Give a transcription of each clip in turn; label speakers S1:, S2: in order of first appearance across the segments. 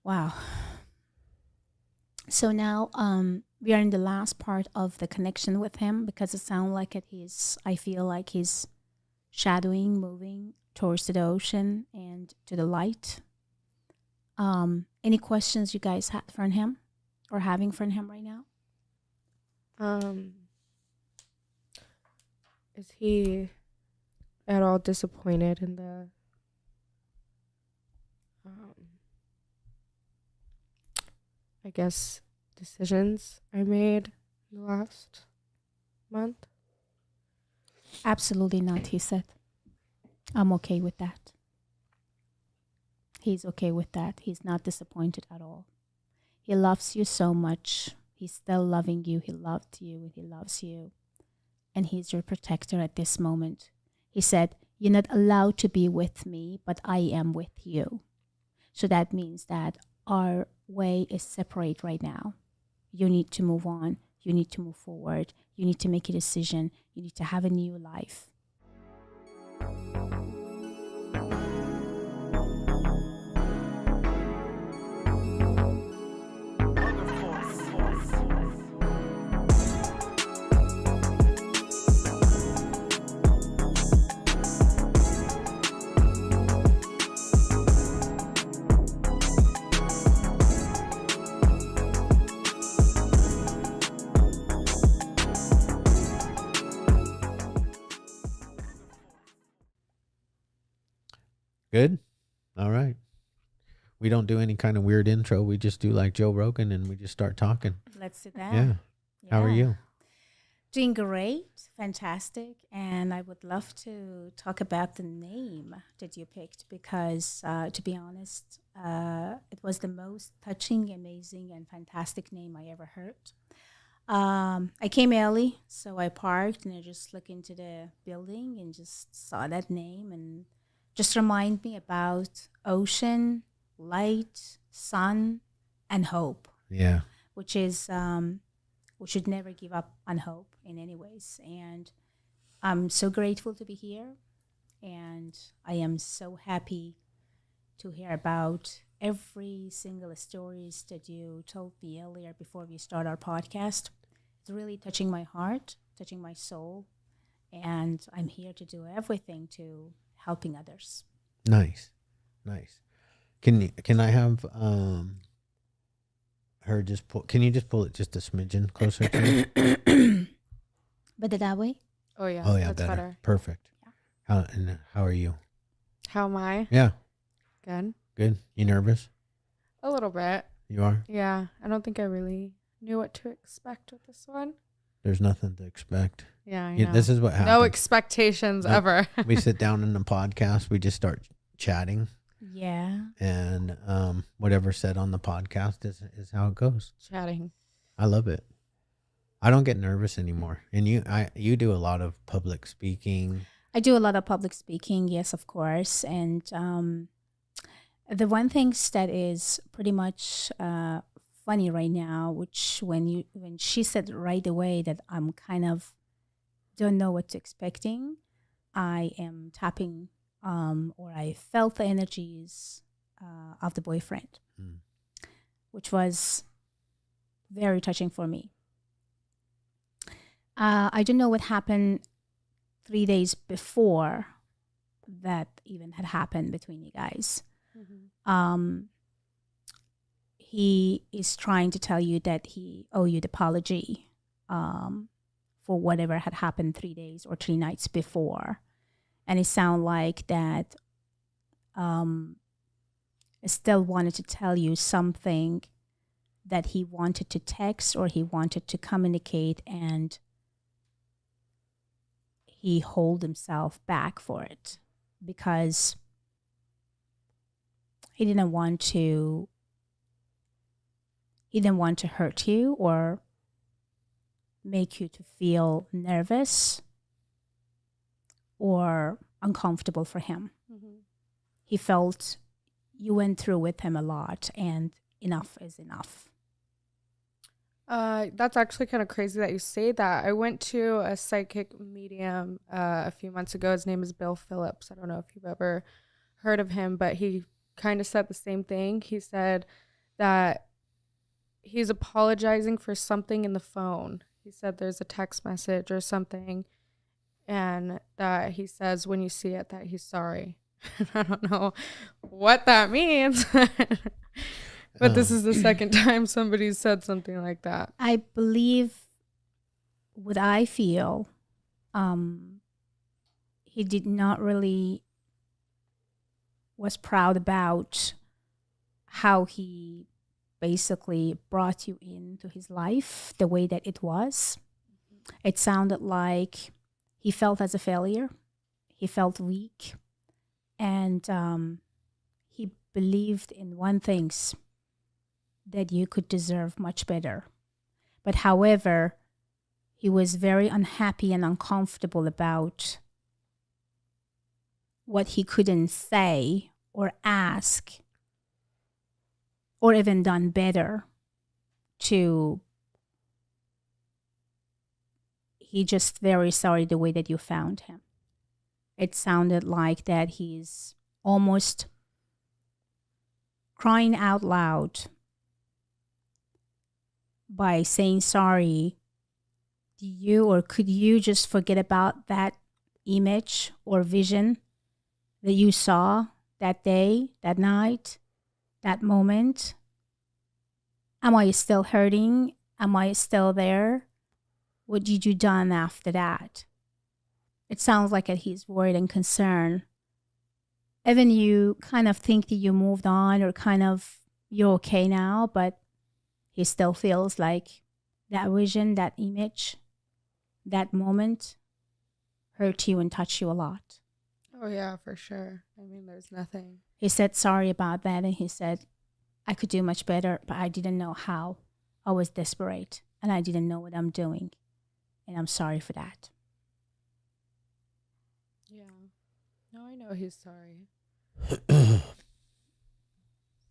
S1: Wow. So now we are in the last part of the connection with him because it sounds like I feel like he's shadowing, moving towards the ocean and to the light. Any questions you guys had for him or having for him right now?
S2: Is he at all disappointed in the I guess decisions I made in the last month?
S1: Absolutely not, he said. I'm okay with that. He's okay with that. He's not disappointed at all. He loves you so much. He's still loving you. He loved you and he loves you. And he's your protector at this moment. He said, you're not allowed to be with me, but I am with you. So that means that our way is separate right now. You need to move on. You need to move forward. You need to make a decision. You need to have a new life.
S3: Good? All right. We don't do any kind of weird intro. We just do like Joe Rogan and we just start talking.
S1: Let's do that.
S3: Yeah. How are you?
S1: Doing great. Fantastic. And I would love to talk about the name that you picked because, to be honest, it was the most touching, amazing, and fantastic name I ever heard. I came early, so I parked and I just looked into the building and just saw that name and just remind me about ocean, light, sun, and hope.
S3: Yeah.
S1: Which is we should never give up on hope in any ways. And I'm so grateful to be here. And I am so happy to hear about every single stories that you told me earlier before we start our podcast. It's really touching my heart, touching my soul. And I'm here to do everything to helping others.
S3: Nice. Can I have her just pull? Can you just pull it just a smidgen closer to me?
S1: But that way?
S2: Oh yeah.
S3: Oh yeah,
S2: that's better.
S3: Perfect.
S1: Yeah.
S3: How are you?
S2: How am I?
S3: Yeah.
S2: Good.
S3: You nervous?
S2: A little bit.
S3: You are?
S2: Yeah. I don't think I really knew what to expect with this one.
S3: There's nothing to expect.
S2: Yeah, I know.
S3: This is what happens.
S2: No expectations ever.
S3: We sit down in the podcast. We just start chatting.
S1: Yeah.
S3: And whatever's said on the podcast is how it goes.
S2: Chatting.
S3: I love it. I don't get nervous anymore. And you do a lot of public speaking.
S1: I do a lot of public speaking, yes, of course. And the one thing that is pretty much funny right now, which when she said right away that I'm kind of don't know what to expecting, I am tapping or I felt the energies of the boyfriend, which was very touching for me. I don't know what happened 3 days before that even had happened between you guys. Mm-hmm. He is trying to tell you that he owe you the apology for whatever had happened 3 days or 3 nights before. And it sounded like that still wanted to tell you something that he wanted to text or he wanted to communicate, and he hold himself back for it because he didn't want to hurt you or make you to feel nervous or uncomfortable for him. Mm-hmm. He felt you went through with him a lot and enough is enough.
S2: That's actually kind of crazy that you say that. I went to a psychic medium a few months ago. His name is Bill Phillips. I don't know if you've ever heard of him, but he kind of said the same thing. He said that he's apologizing for something in the phone. He said there's a text message or something, and that he says when you see it that he's sorry. I don't know what that means. But this is the second time somebody said something like that.
S1: I believe what I feel, he did not really was proud about how he basically brought you into his life the way that it was. It sounded like he felt as a failure. He felt weak. And he believed in one thing, that you could deserve much better. But however, he was very unhappy and uncomfortable about what he couldn't say or ask or even done better to. He just very sorry the way that you found him. It sounded like that he's almost crying out loud by saying sorry. Do you or could you just forget about that image or vision that you saw that day, that night, that moment? Am I still hurting? Am I still there? What did you done after that? It sounds like that he's worried and concerned. Even you kind of think that you moved on or kind of you're okay now, but he still feels like that vision, that image, that moment hurt you and touched you a lot.
S2: Oh, yeah, for sure. I mean, there's nothing.
S1: He said sorry about that, and he said, I could do much better, but I didn't know how. I was desperate, and I didn't know what I'm doing, and I'm sorry for that.
S2: Yeah. No, I know he's sorry.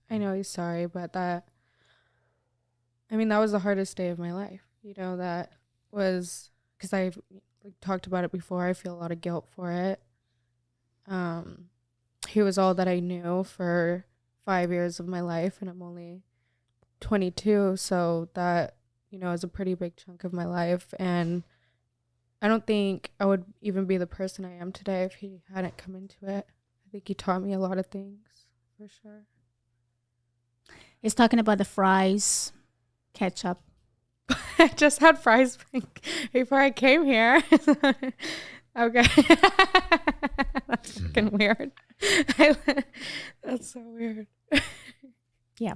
S2: I know he's sorry, but that was the hardest day of my life. You know, that was because I've talked about it before. I feel a lot of guilt for it. He was all that I knew for 5 years of my life, and I'm only 22, so that, is a pretty big chunk of my life. And I don't think I would even be the person I am today if he hadn't come into it. I think he taught me a lot of things, for sure.
S1: He's talking about the fries, ketchup.
S2: I just had fries before I came here. Okay. That's fucking weird. That's so weird.
S1: Yeah.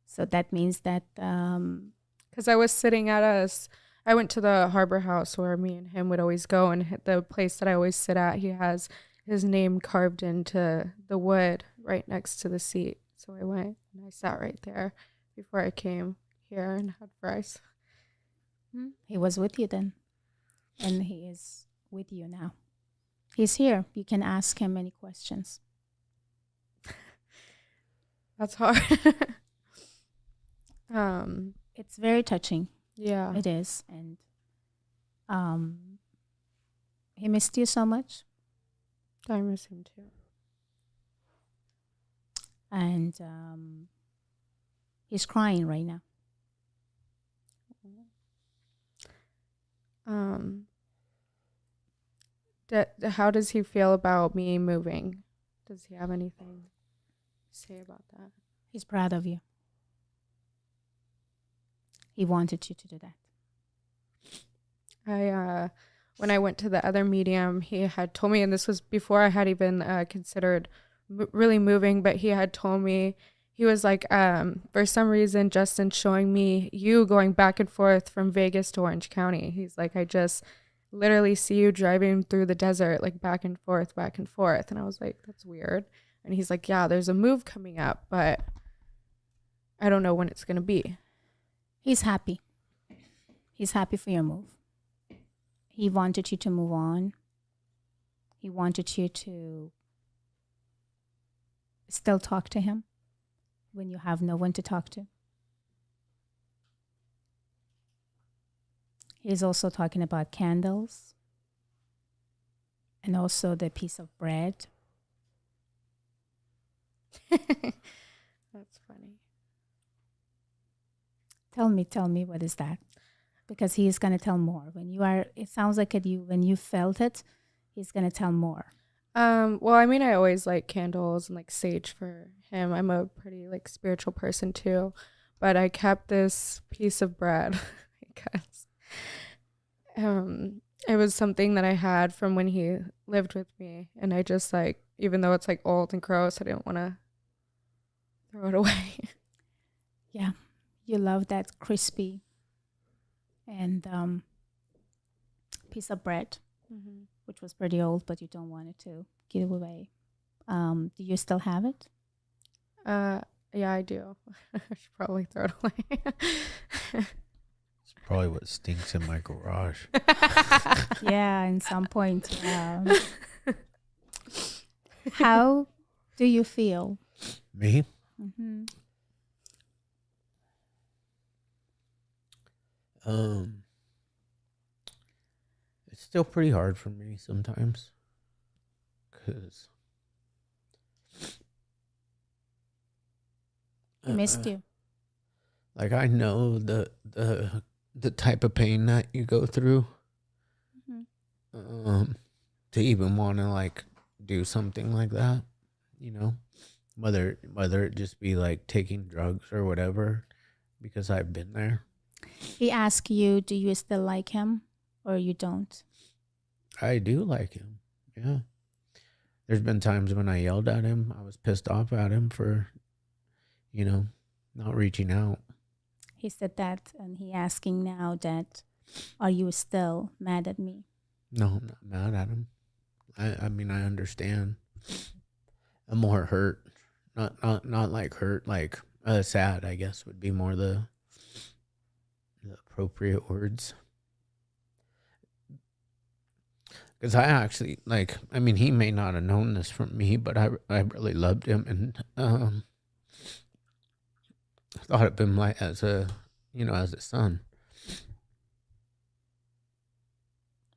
S1: So that means that...
S2: Because I was sitting I went to the Harbor House where me and him would always go, and the place that I always sit at, he has his name carved into the wood right next to the seat. So I went and I sat right there before I came here and had fries.
S1: He was with you then, and he is with you now. He's here. You can ask him any questions.
S2: That's hard.
S1: It's very touching.
S2: Yeah.
S1: It is. And he missed you so much.
S2: I miss him too.
S1: And he's crying right now.
S2: How does he feel about me moving? Does he have anything to say about that?
S1: He's proud of you. He wanted you to do that.
S2: When I went to the other medium, he had told me, and this was before I had even considered really moving, but he had told me, he was like, for some reason, Justin's showing me you going back and forth from Vegas to Orange County. He's like, I just literally see you driving through the desert, like back and forth, back and forth. And I was like, that's weird. And he's like, yeah, there's a move coming up, but I don't know when it's going to be.
S1: He's happy. He's happy for your move. He wanted you to move on. He wanted you to still talk to him when you have no one to talk to. He's also talking about candles and also the piece of bread.
S2: That's
S1: Tell me, what is that? Because he is going to tell more. It sounds like when you felt it, he's going to tell more.
S2: Well, I mean, I always like candles and like sage for him. I'm a pretty like spiritual person too, but I kept this piece of bread because it was something that I had from when he lived with me, and I just like, even though it's like old and gross, I didn't want to throw it away.
S1: Yeah, you love that crispy and piece of bread, which was pretty old, but you don't want it to give away. Do you still have it?
S2: Yeah, I do. I should probably throw it away.
S3: It's probably what stinks in my garage.
S1: Yeah, in some point. Yeah. How do you feel?
S3: Me?
S1: Mm-hmm.
S3: It's still pretty hard for me sometimes, because
S1: He missed you.
S3: like I know the type of pain that you go through, to even want to like do something like that, you know, whether it just be like taking drugs or whatever, because I've been there.
S1: He asked you, do you still like him or you don't?
S3: I do like him. Yeah. There's been times when I yelled at him. I was pissed off at him for, not reaching out.
S1: He said that, and he asking now that, are you still mad at me?
S3: No, I'm not mad at him. I mean, I understand. I'm more hurt. Not like hurt, like sad, I guess, would be more the appropriate words. Because I actually, he may not have known this from me, but I really loved him, and thought of him like as a son.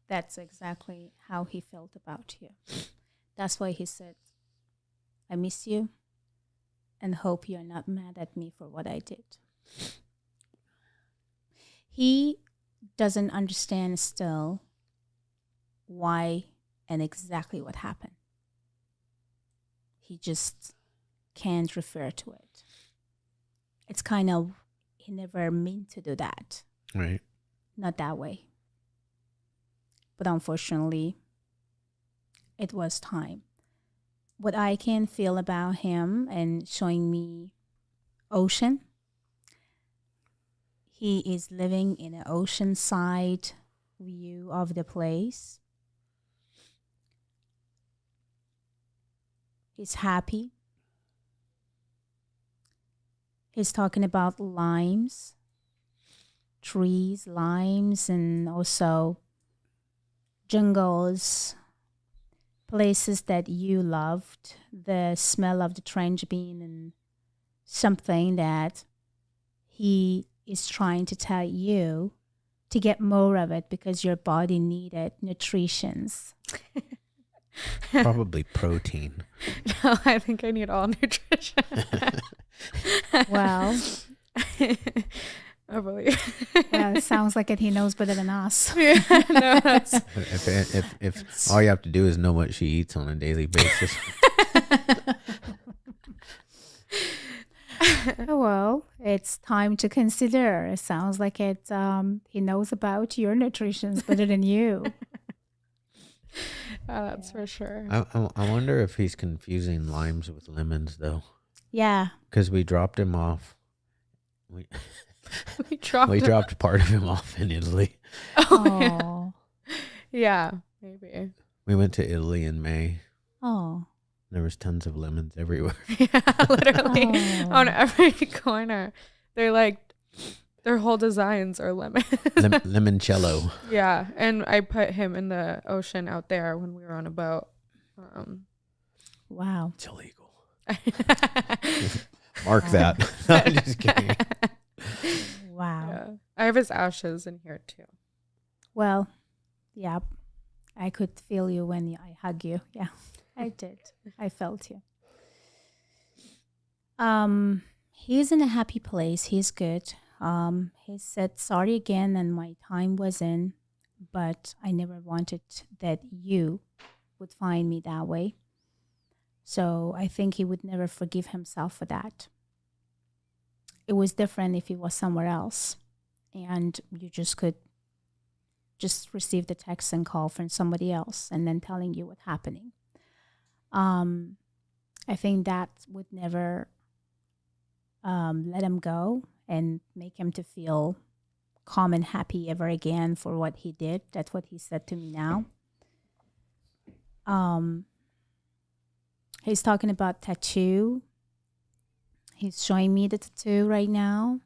S1: That's exactly how he felt about you. That's why he said, I miss you and hope you're not mad at me for what I did. He doesn't understand still why and exactly what happened. He just can't refer to it. It's kind of, he never meant to do that.
S3: Right.
S1: Not that way. But unfortunately, it was time. What I can feel about him and showing me ocean, he is living in an oceanside view of the place. He's happy. He's talking about limes, trees, limes, and also jungles, places that you loved, the smell of the trench bean, and something that he is trying to tell you to get more of it because your body needed nutritions.
S3: Probably protein.
S2: No, I think I need all nutrition.
S1: Well,
S2: I believe.
S1: well, it sounds like he knows better than us.
S2: Yeah, no, that's
S3: If all you have to do is know what she eats on a daily basis.
S1: Well, it's time to consider. It sounds like he knows about your nutrition better than you.
S2: that's for sure.
S3: I wonder if he's confusing limes with lemons, though.
S1: Yeah.
S3: Because we dropped him off. We
S2: We
S3: dropped part of him off in Italy.
S1: Oh.
S2: Yeah, maybe.
S3: We went to Italy in May.
S1: Oh.
S3: There was tons of lemons everywhere.
S2: Yeah, literally
S1: Oh.
S2: on every corner. They're like, their whole designs are lemon.
S3: Limoncello.
S2: Yeah, and I put him in the ocean out there when we were on a boat.
S1: Wow.
S3: It's illegal. Mark that. I'm just kidding.
S1: Wow.
S2: Yeah. I have his ashes in here too.
S1: Well, yeah. I could feel you when I hug you. Yeah, I did. I felt you. He's in a happy place. He's good. He said sorry again, and my time was in, but I never wanted that you would find me that way. So I think he would never forgive himself for that. It was different if he was somewhere else and you just could just receive the text and call from somebody else and then telling you what's happening. I think that would never let him go and make him to feel calm and happy ever again for what he did. That's what he said to me now. He's talking about tattoo. He's showing me the tattoo right now.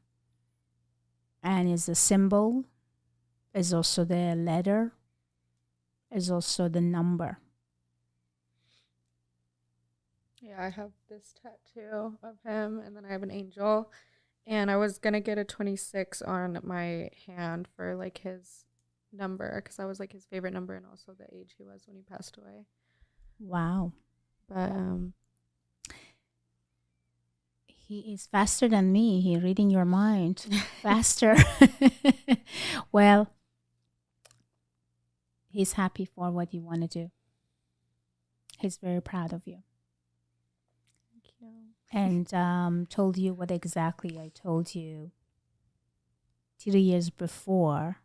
S1: And it's a symbol. It's also the letter. It's also the number.
S2: Yeah, I have this tattoo of him, and then I have an angel. And I was going to get a 26 on my hand for, like, his number, because that was, like, his favorite number and also the age he was when he passed away.
S1: Wow.
S2: But
S1: he is faster than me. He's reading your mind faster. Well, he's happy for what you want to do. He's very proud of you.
S2: Thank you.
S1: And told you what exactly I told you 3 years before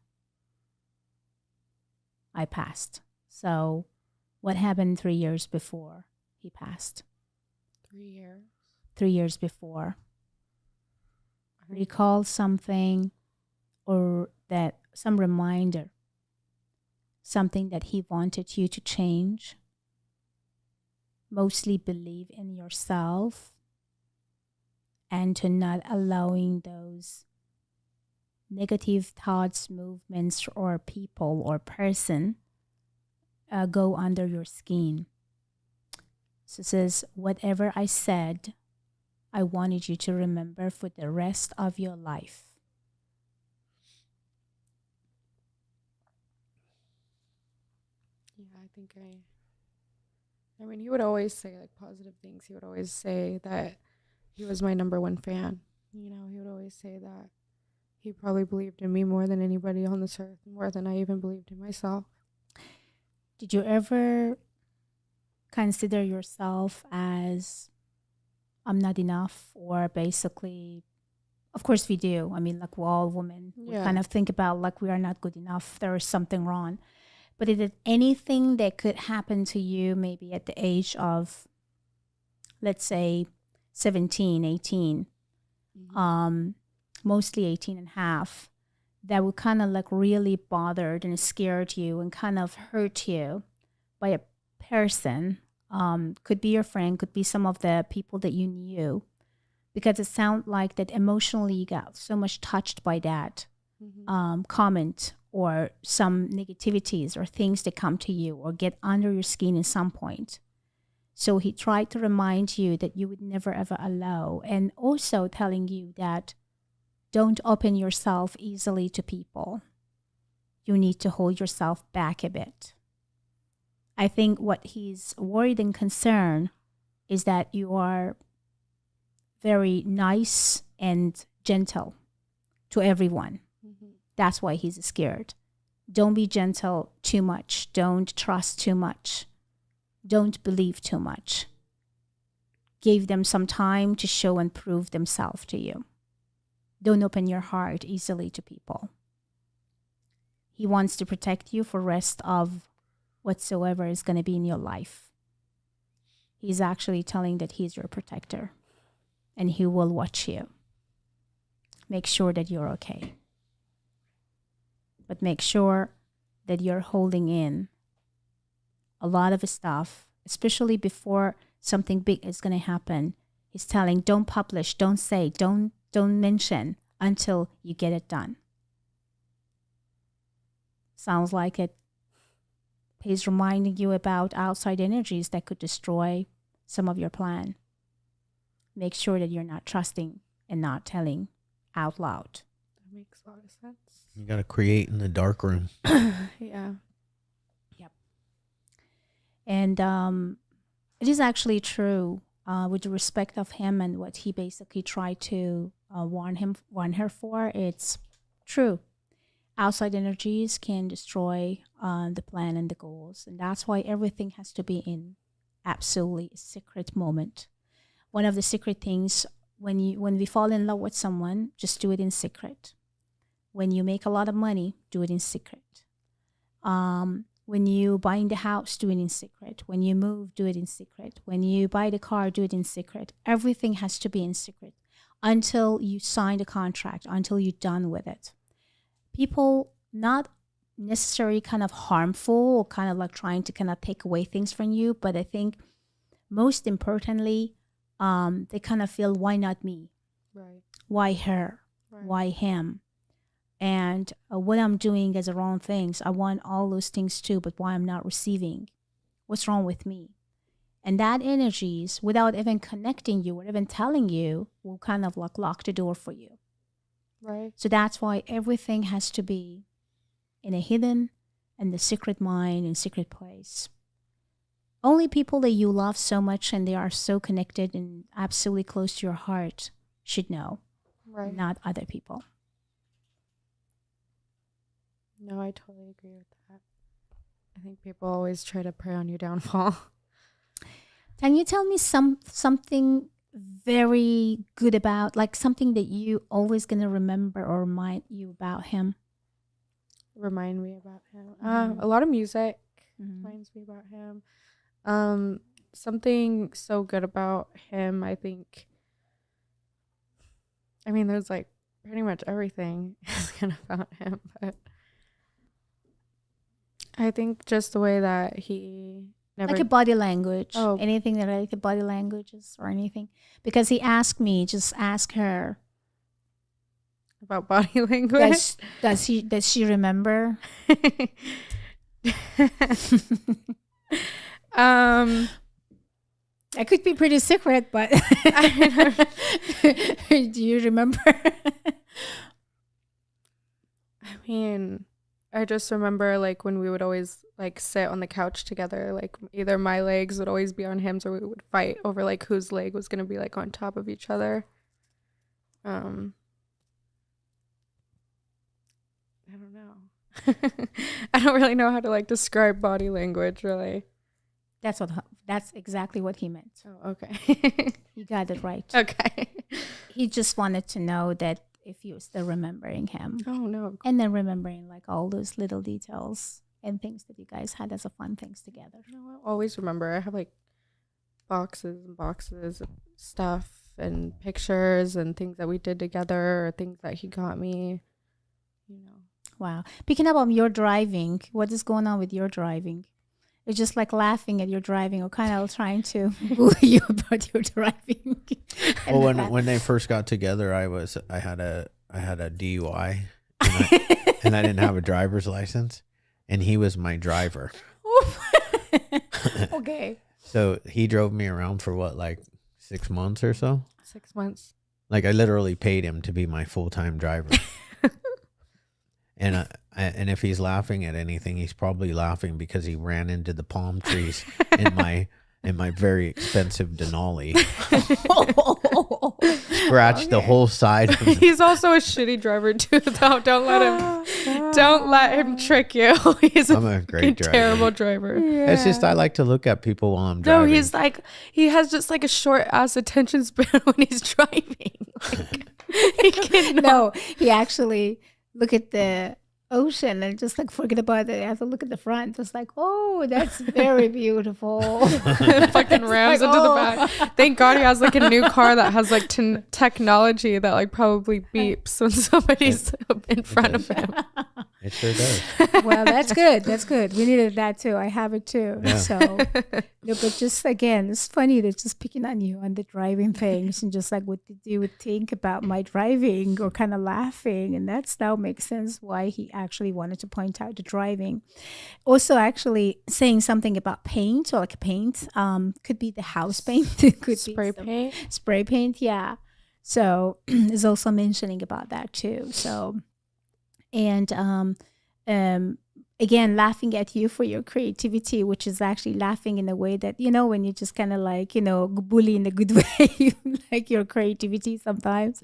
S1: I passed. So what happened 3 years before he passed?
S2: 3 years.
S1: 3 years before. Recall something or that some reminder, something that he wanted you to change. Mostly believe in yourself and to not allowing those negative thoughts, movements, or people or person go under your skin. So it says, whatever I said, I wanted you to remember for the rest of your life.
S2: Yeah, I think I mean, he would always say, like, positive things. He would always say that he was my number one fan. You know, he would always say that he probably believed in me more than anybody on this earth, more than I even believed in myself.
S1: Did you ever consider yourself as I'm not enough, or basically, of course we do. I mean, like, we're all women.
S2: Yeah.
S1: We kind of think about like we are not good enough. There is something wrong. But is it anything that could happen to you maybe at the age of, let's say, 17, 18, mostly 18 and a half, that would kind of like really bothered and scared you and kind of hurt you by a person? Could be your friend, could be some of the people that you knew, because it sounds like that emotionally you got so much touched by that comment or some negativities or things that come to you or get under your skin at some point. So he tried to remind you that you would never ever allow, and also telling you that don't open yourself easily to people. You need to hold yourself back a bit. I think what he's worried and concerned is that you are very nice and gentle to everyone. That's why he's scared. Don't be gentle too much. Don't trust too much. Don't believe too much. Give them some time to show and prove themselves to you. Don't open your heart easily to people. He wants to protect you for the rest of whatsoever is going to be in your life. He's actually telling that he's your protector and he will watch you. Make sure that you're okay. But make sure that you're holding in a lot of stuff, especially before something big is going to happen. He's telling, don't publish, don't say, don't mention until you get it done. Sounds like it. He's reminding you about outside energies that could destroy some of your plan. Make sure that you're not trusting and not telling out loud.
S2: That makes a lot of sense.
S3: You got to create in the dark room.
S2: Yeah.
S1: Yep. And it is actually true with the respect of him and what he basically tried to warn her for, it's true. Outside energies can destroy the plan and the goals, and that's why everything has to be in absolutely a secret moment. One of the secret things, when we fall in love with someone, just do it in secret. When you make a lot of money, do it in secret. When you buying the house, do it in secret. When you move, do it in secret. When you buy the car, do it in secret. Everything has to be in secret until you sign the contract, until you're done with it. People, not necessarily kind of harmful or kind of like trying to kind of take away things from you, but I think most importantly, they kind of feel, why not me?
S2: Right.
S1: Why her?
S2: Right.
S1: Why him? And what I'm doing is the wrong things. I want all those things too, but why I'm not receiving? What's wrong with me? And that energies, without even connecting you or even telling you, will kind of like lock the door for you.
S2: Right.
S1: So that's why everything has to be in a hidden and the secret mind and secret place. Only people that you love so much and they are so connected and absolutely close to your heart should know,
S2: Right.
S1: not other people.
S2: No, I totally agree with that. I think people always try to prey on your downfall.
S1: Can you tell me something very good about, like something that you always going to remember or remind you about him?
S2: Remind me about him.
S1: Mhm.
S2: A lot of music
S1: Mhm.
S2: reminds me about him. Something so good about him, I think. I mean, there's like pretty much everything is good about him, but I think just the way that he never.
S1: Like a body language.
S2: Oh.
S1: Anything that like the body languages or anything. Because he asked me, just ask her.
S2: About body language.
S1: Does she remember? It could be pretty secret, but do you remember?
S2: I mean, I just remember like when we would always like sit on the couch together, like either my legs would always be on him, or we would fight over like whose leg was gonna be like on top of each other. I don't know. I don't really know how to like describe body language, really.
S1: That's exactly what he meant.
S2: Oh, okay.
S1: You got it right.
S2: Okay.
S1: He just wanted to know that if you were still remembering him.
S2: Oh, no.
S1: And then remembering like all those little details and things that you guys had as a fun things together.
S2: No, I always remember. I have like boxes and boxes of stuff and pictures and things that we did together or things that he got me, you know.
S1: Wow. Picking up on your driving, what is going on with your driving? It's just like laughing at your driving or kind of trying to bully you about your driving.
S3: Well, when they first got together, I had a DUI and I didn't have a driver's license, and he was my driver.
S1: Okay.
S3: So he drove me around for what, like 6 months or so?
S2: 6 months.
S3: Like I literally paid him to be my full-time driver. And if he's laughing at anything, he's probably laughing because he ran into the palm trees in my very expensive Denali. Scratched the whole side of it.
S2: He's also a shitty driver too, though. Don't let him trick you. I'm
S3: a great driver.
S2: Terrible driver.
S1: Yeah.
S3: It's just I like to look at people while I'm driving.
S2: No, he has just like a short ass attention span when he's driving. Like,
S1: No, he actually look at the ocean and just like forget about it. I have to look at the front. Just like, oh, that's very beautiful.
S2: Fucking rams
S1: like,
S2: into the back. Thank God he has like a new car that has like technology that like probably beeps when somebody's in front of him.
S3: It sure does.
S1: Well, that's good. That's good. We needed that too. I have it too.
S3: Yeah.
S1: So, no, but just again, it's funny that just picking on you on the driving things and just like what did you would think about my driving or kind of laughing, and that's now makes sense why he actually wanted to point out the driving. Also, actually saying something about paint or like paint, could be the house paint, it could
S2: Spray
S1: be
S2: paint.
S1: spray paint, yeah. So is also mentioning about that too. So. And again, laughing at you for your creativity, which is actually laughing in a way that, when you just kind of like, bully in a good way, like your creativity sometimes.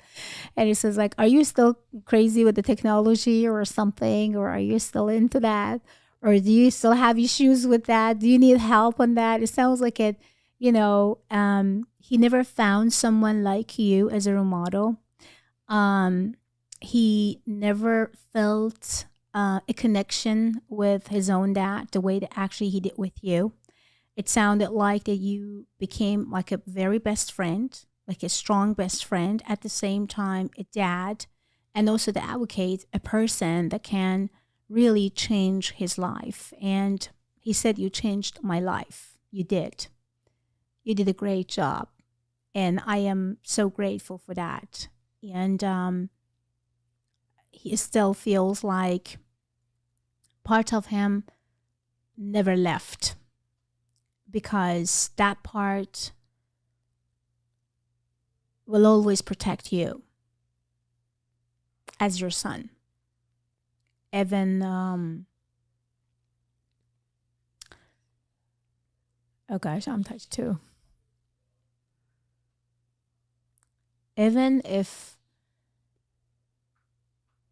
S1: And he says like, are you still crazy with the technology or something? Or are you still into that? Or do you still have issues with that? Do you need help on that? It sounds like it, he never found someone like you as a role model. He never felt a connection with his own dad the way that actually he did with you. It sounded like that you became like a very best friend, like a strong best friend, at the same time a dad, and also the advocate, a person that can really change his life. And he said, you changed my life. You did. You did a great job. And I am so grateful for that. And he still feels like part of him never left, because that part will always protect you as your son. Even, oh gosh, I'm touched too. Even if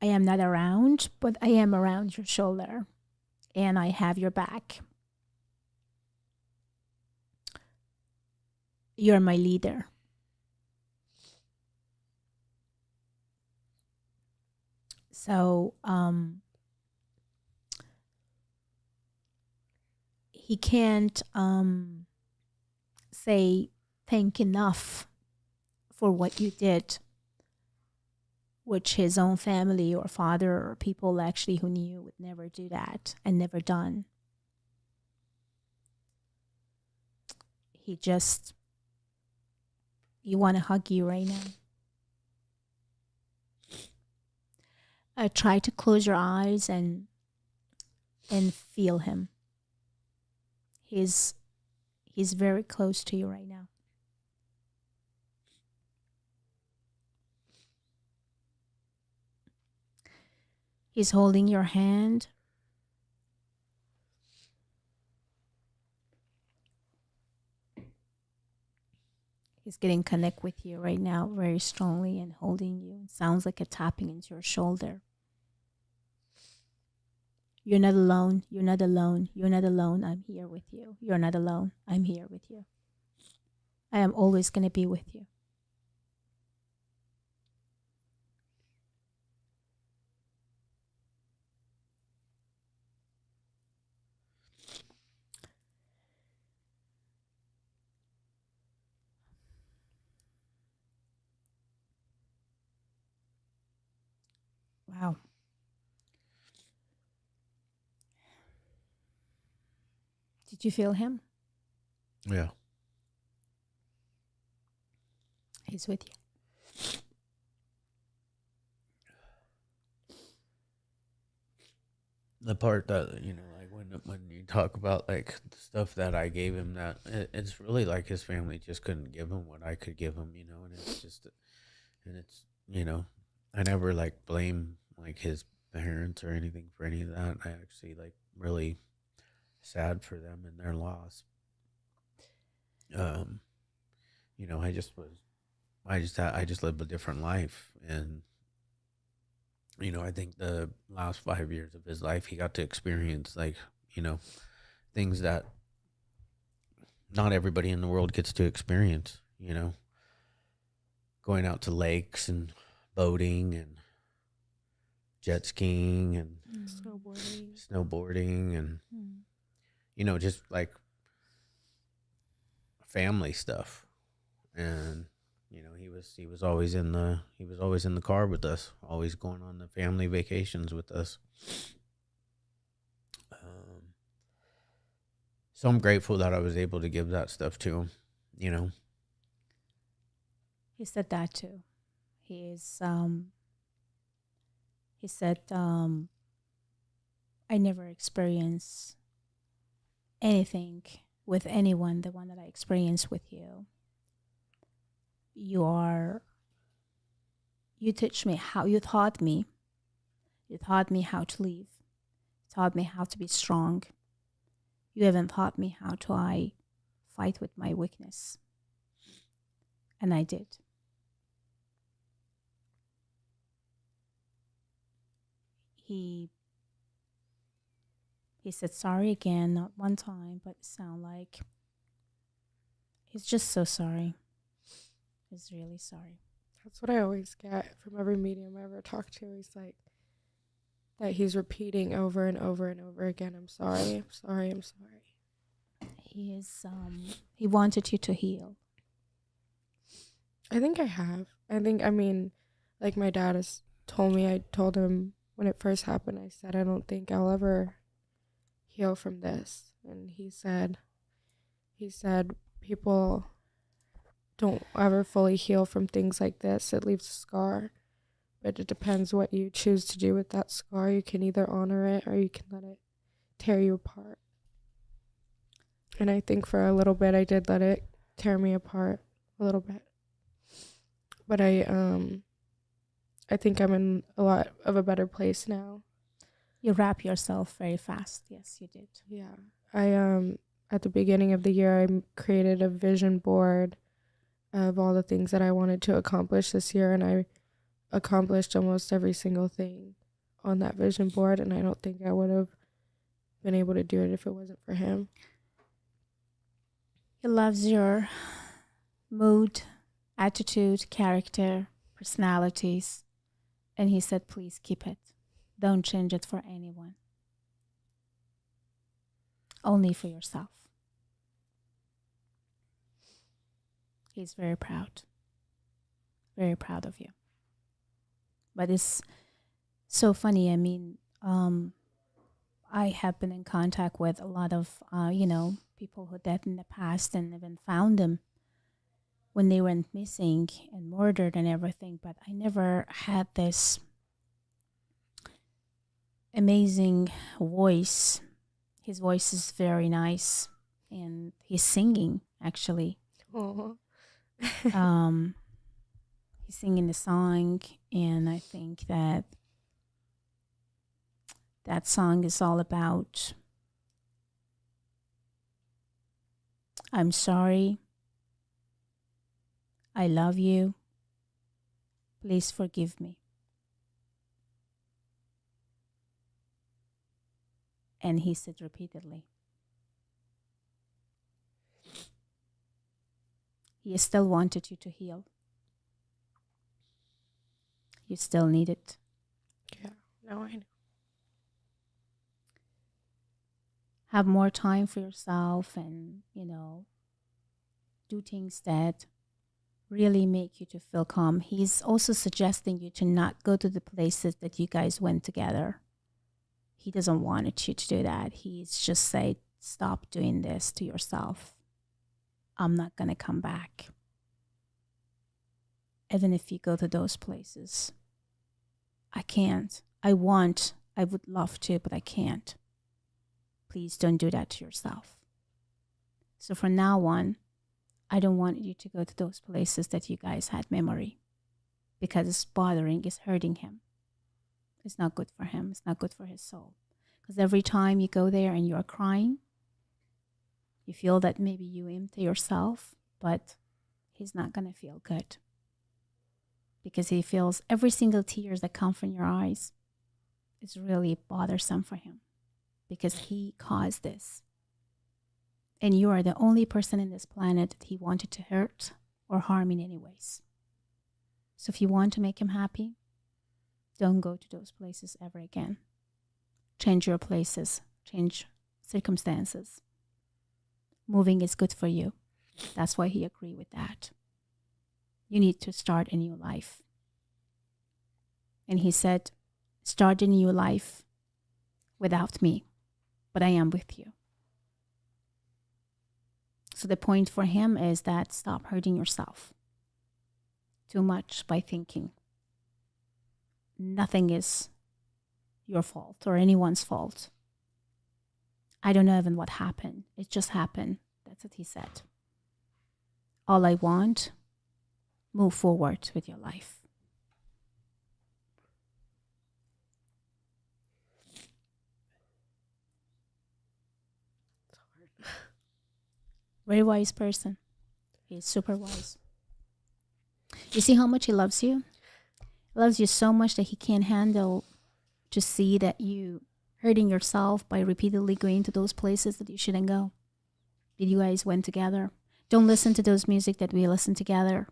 S1: I am not around, but I am around your shoulder and I have your back. You're my leader. So, he can't say thank enough for what you did, which his own family or father or people actually who knew would never do that and never done. He want to hug you right now. Try to close your eyes and feel him. He's very close to you right now. He's holding your hand. He's getting connect with you right now very strongly and holding you. It sounds like a tapping into your shoulder. You're not alone. You're not alone. You're not alone. I'm here with you. You're not alone. I'm here with you. I am always going to be with you. Wow. Did you feel him?
S3: Yeah.
S1: He's with you.
S3: The part that, like when you talk about like the stuff that I gave him, that it's really like his family just couldn't give him what I could give him, and it's just, and it's, I never like blame like his parents or anything for any of that. I actually like really sad for them and their loss. I just lived a different life, and I think the last 5 years of his life, he got to experience like, things that not everybody in the world gets to experience, going out to lakes and boating and jet skiing and snowboarding and, just like family stuff. And, he was always in the car with us, always going on the family vacations with us. So I'm grateful that I was able to give that stuff to him,
S1: He said that too. He said, I never experienced anything with anyone, the one that I experienced with you. You taught me how to live. taught me how to be strong. You even taught me how to I fight with my weakness. And I did. He said sorry again, not one time, but it sounded like he's just so sorry. He's really sorry.
S2: That's what I always get from every medium I ever talk to. He's like, that he's repeating over and over and over again, I'm sorry, I'm sorry, I'm sorry.
S1: He is, he wanted you to heal.
S2: I think I have. I mean, like my dad has told me, I told him when it first happened, I said, I don't think I'll ever heal from this. And he said, people don't ever fully heal from things like this. It leaves a scar. But it depends what you choose to do with that scar. You can either honor it or you can let it tear you apart. And I think for a little bit I did let it tear me apart a little bit. But I think I'm in a lot of a better place now.
S1: You wrap yourself very fast. Yes, you did.
S2: Yeah. I at the beginning of the year I created a vision board of all the things that I wanted to accomplish this year, and I accomplished almost every single thing on that vision board, and I don't think I would have been able to do it if it wasn't for him.
S1: He loves your mood, attitude, character, personalities, and he said, please keep it. Don't change it for anyone. Only for yourself. He's very proud. Very proud of you. But it's so funny. I mean, I have been in contact with a lot of, people who died in the past and even found them when they went missing and murdered and everything. But I never had this amazing voice. His voice is very nice, and he's singing, actually.
S2: Aww.
S1: He's singing the song, and I think that song is all about I'm sorry, I love you, please forgive me. And he said repeatedly. He still wanted you to heal. You still need it.
S2: Yeah, no, I know.
S1: Have more time for yourself and, do things that really make you to feel calm. He's also suggesting you to not go to the places that you guys went together. He doesn't want you to do that. He's just said, stop doing this to yourself. I'm not going to come back. Even if you go to those places. I can't. I would love to, but I can't. Please don't do that to yourself. So from now on, I don't want you to go to those places that you guys had memory, because it's bothering, it's hurting him. It's not good for him. It's not good for his soul. Because every time you go there and you're crying, you feel that maybe you empty yourself, but he's not going to feel good. Because he feels every single tears that come from your eyes is really bothersome for him. Because he caused this. And you are the only person in this planet that he wanted to hurt or harm in any ways. So if you want to make him happy, don't go to those places ever again. Change your places. Change circumstances. Moving is good for you. That's why he agreed with that. You need to start a new life. And he said, start a new life without me, but I am with you. So the point for him is that stop hurting yourself too much by thinking nothing is your fault or anyone's fault. I don't know even what happened. It just happened. That's what he said. All I want, move forward with your life. Very wise person. He's super wise. You see how much he loves you? He loves you so much that he can't handle to see that you hurting yourself by repeatedly going to those places that you shouldn't go. That you guys went together. Don't listen to those music that we listen together.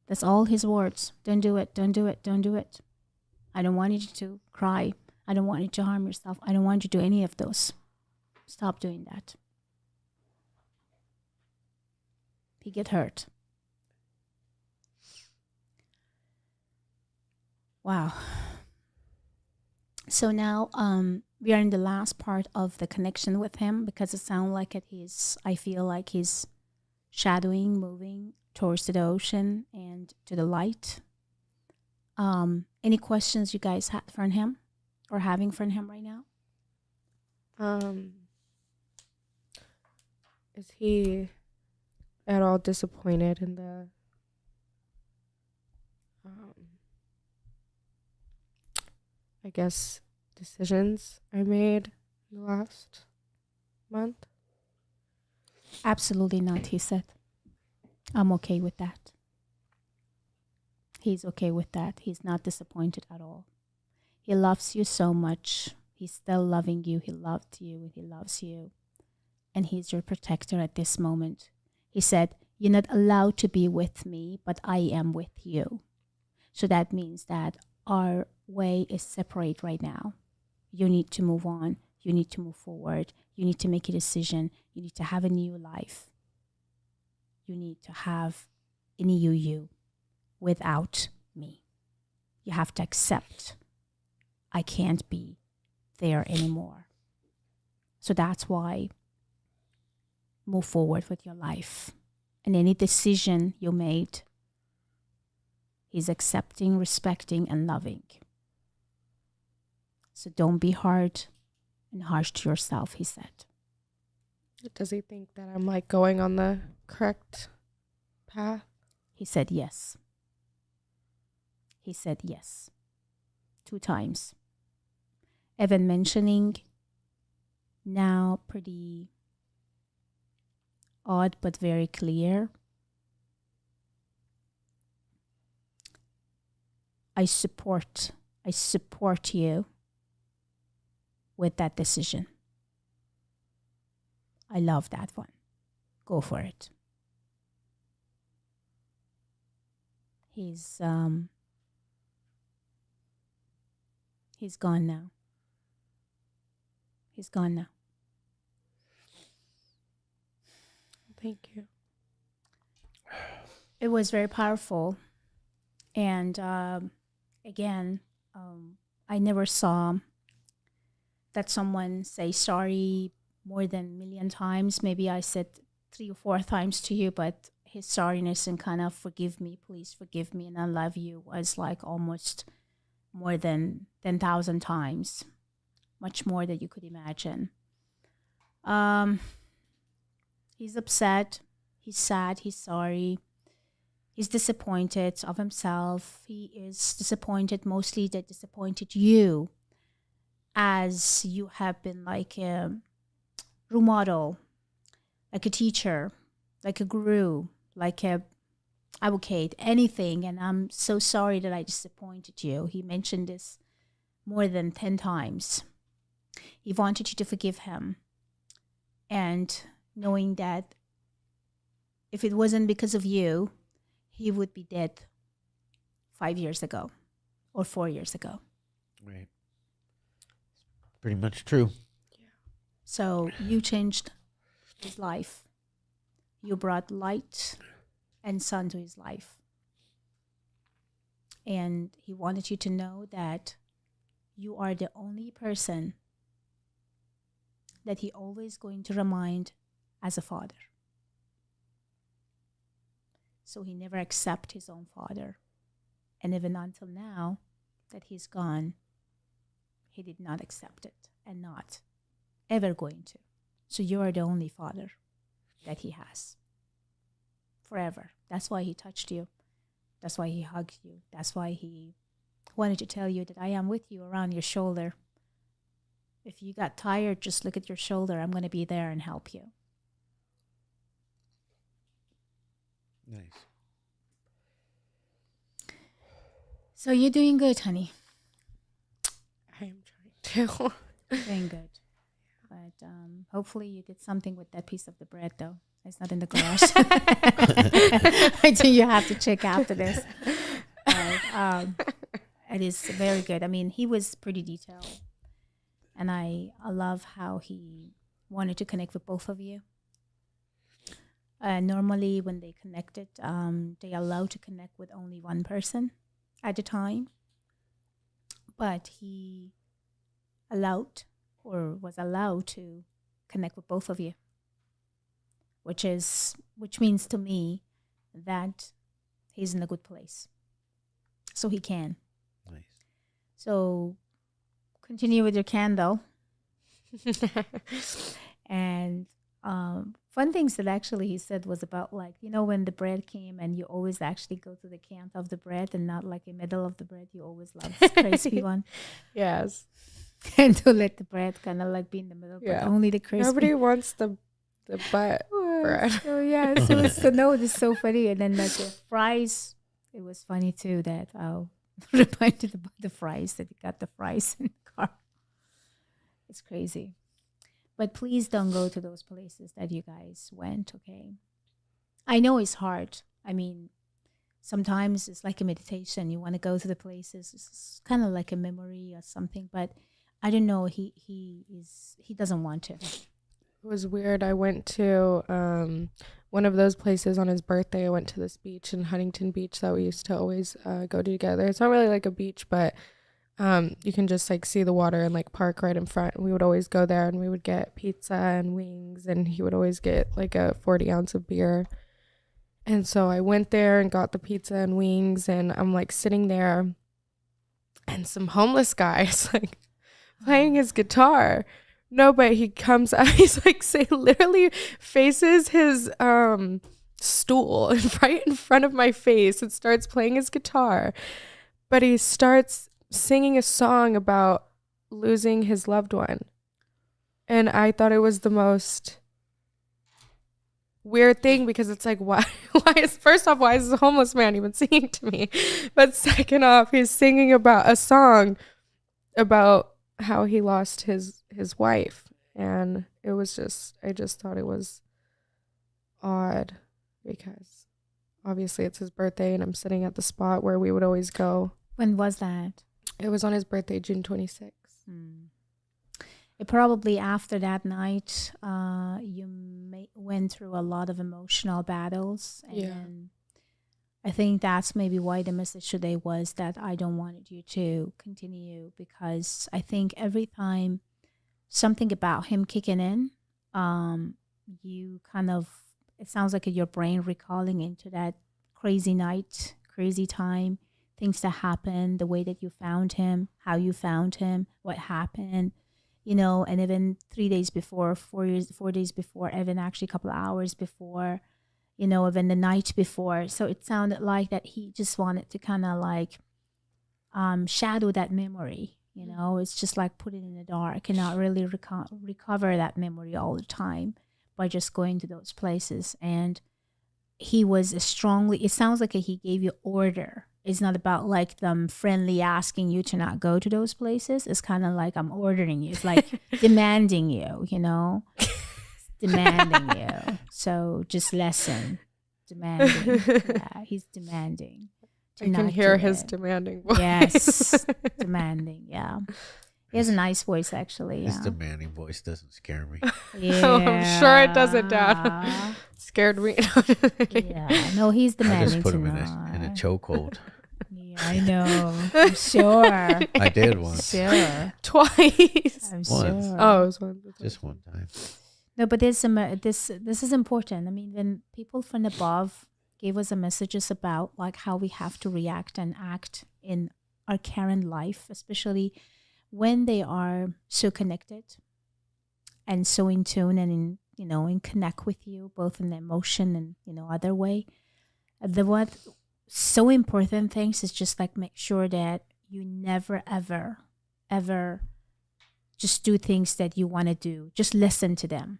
S1: That's all his words. Don't do it. Don't do it. Don't do it. I don't want you to cry. I don't want you to harm yourself. I don't want you to do any of those. Stop doing that. He get hurt. Wow. So now we are in the last part of the connection with him, because it sounds like I feel like he's shadowing, moving towards the ocean and to the light. Any questions you guys had for him or having for him right now?
S2: Is he at all disappointed in the I guess decisions I made in the last month?
S1: Absolutely not, he said. I'm okay with that. He's okay with that. He's not disappointed at all. He loves you so much. He's still loving you. He loved you and he loves you. And he's your protector at this moment. He said, you're not allowed to be with me, but I am with you. So that means that our way is separate right now. You need to move on. You need to move forward. You need to make a decision. You need to have a new life. You need to have a new you without me. You have to accept I can't be there anymore. So that's why move forward with your life. And any decision you made, he's accepting, respecting, and loving. So don't be hard and harsh to yourself, he said.
S2: Does he think that I'm like going on the correct path?
S1: He said yes. He said yes. 2 times. Even mentioning now pretty odd but very clear. I support you with that decision. I love that one. Go for it. He's gone now. He's gone now.
S2: Thank you.
S1: It was very powerful. And again, I never saw that someone say sorry more than a million times. Maybe I said 3 or 4 times to you, but his sorriness and kind of forgive me, please forgive me, and I love you was like almost more than 10,000 times, much more than you could imagine. He's upset, he's sad, he's sorry. He's disappointed of himself. He is disappointed, mostly that disappointed you, as you have been like a role model, like a teacher, like a guru, like a advocate, anything. And I'm so sorry that I disappointed you. He mentioned this more than 10 times. He wanted you to forgive him. And knowing that if it wasn't because of you, he would be dead 5 years ago or 4 years ago.
S3: Right. Pretty much true.
S2: Yeah.
S1: So you changed his life. You brought light and sun to his life. And he wanted you to know that you are the only person that he always going to remind as a father. So he never accept his own father. And even until now that he's gone, he did not accept it and not ever going to. So you are the only father that he has forever. That's why he touched you. That's why he hugged you. That's why he wanted to tell you that I am with you around your shoulder. If you got tired, just look at your shoulder. I'm going to be there and help you.
S3: Nice.
S1: So you're doing good, honey.
S2: I am trying to.
S1: Doing good. But hopefully you did something with that piece of the bread, though. It's not in the garage. I think you have to check after this. But, it is very good. I mean, he was pretty detailed. And I love how he wanted to connect with both of you. Normally, when they connected, they allow to connect with only one person at a time. But he was allowed to connect with both of you, which means to me that he's in a good place. So he can.
S3: Nice.
S1: So continue with your candle. And fun things that actually he said was about, like, when the bread came and you always actually go to the can of the bread and not like in the middle of the bread. You always love this crispy one.
S2: Yes.
S1: And to let the bread kind of like be in the middle, but only the crispy.
S2: Nobody wants the butt bread.
S1: So yeah, no, it's so funny. And then like the fries, it was funny too that reminded about the fries, that you got the fries in the car. It's crazy. But please don't go to those places that you guys went, okay? I know it's hard. I mean, sometimes it's like a meditation. You want to go to the places. It's kind of like a memory or something. But I don't know. He doesn't want to.
S2: It was weird. I went to one of those places on his birthday. I went to this beach in Huntington Beach that we used to always go to together. It's not really like a beach, but you can just like see the water and like park right in front. We would always go there and we would get pizza and wings, and he would always get like a 40 ounce of beer. And so I went there and got the pizza and wings, and I'm like sitting there, and some homeless guy is like playing his guitar. No, but he comes out, he's like literally faces his stool right in front of my face and starts playing his guitar. But he starts singing a song about losing his loved one. And I thought it was the most weird thing, because it's like, why is this homeless man even singing to me? But second off, he's singing about a song about how he lost his wife. And it was I just thought it was odd, because obviously it's his birthday and I'm sitting at the spot where we would always go.
S1: When was that?
S2: It was on his birthday, June 26th.
S1: It probably after that night, you went through a lot of emotional battles. And I think that's maybe why the message today was that I don't want you to continue, because I think every time something about him kicking in, you kind of, it sounds like your brain recalling into that crazy night, crazy time, things that happened, the way that you found him, how you found him, what happened, and even 3 days before, 4 days before, even actually a couple of hours before, even the night before. So it sounded like that he just wanted to kind of like shadow that memory, It's just like put it in the dark and not really recover that memory all the time by just going to those places. And he was it sounds like he gave you order. It's not about like them friendly asking you to not go to those places. It's kind of like I'm ordering you. It's like demanding you, demanding you. So just listen. Demanding. Yeah, he's demanding.
S2: I can hear his demanding voice.
S1: Yes, demanding. Yeah. He has a nice voice, actually.
S3: His demanding voice doesn't scare me.
S1: Yeah.
S2: Oh, I'm sure it doesn't, Dad. Scared me.
S1: Yeah. No, he's demanding.
S3: I just put him in a chokehold.
S1: Yeah, I know. I'm sure.
S3: I did once.
S1: Sure.
S2: Twice.
S1: I'm
S3: Once.
S1: sure.
S2: Oh, it was one.
S3: Just one time.
S1: No, but there's some. This is important. I mean, when people from above gave us a messages about like how we have to react and act in our current life, especially when they are so connected and so in tune and in connect with you, both in the emotion and other way. What so important things is just like make sure that you never ever just do things that you want to do. Just listen to them.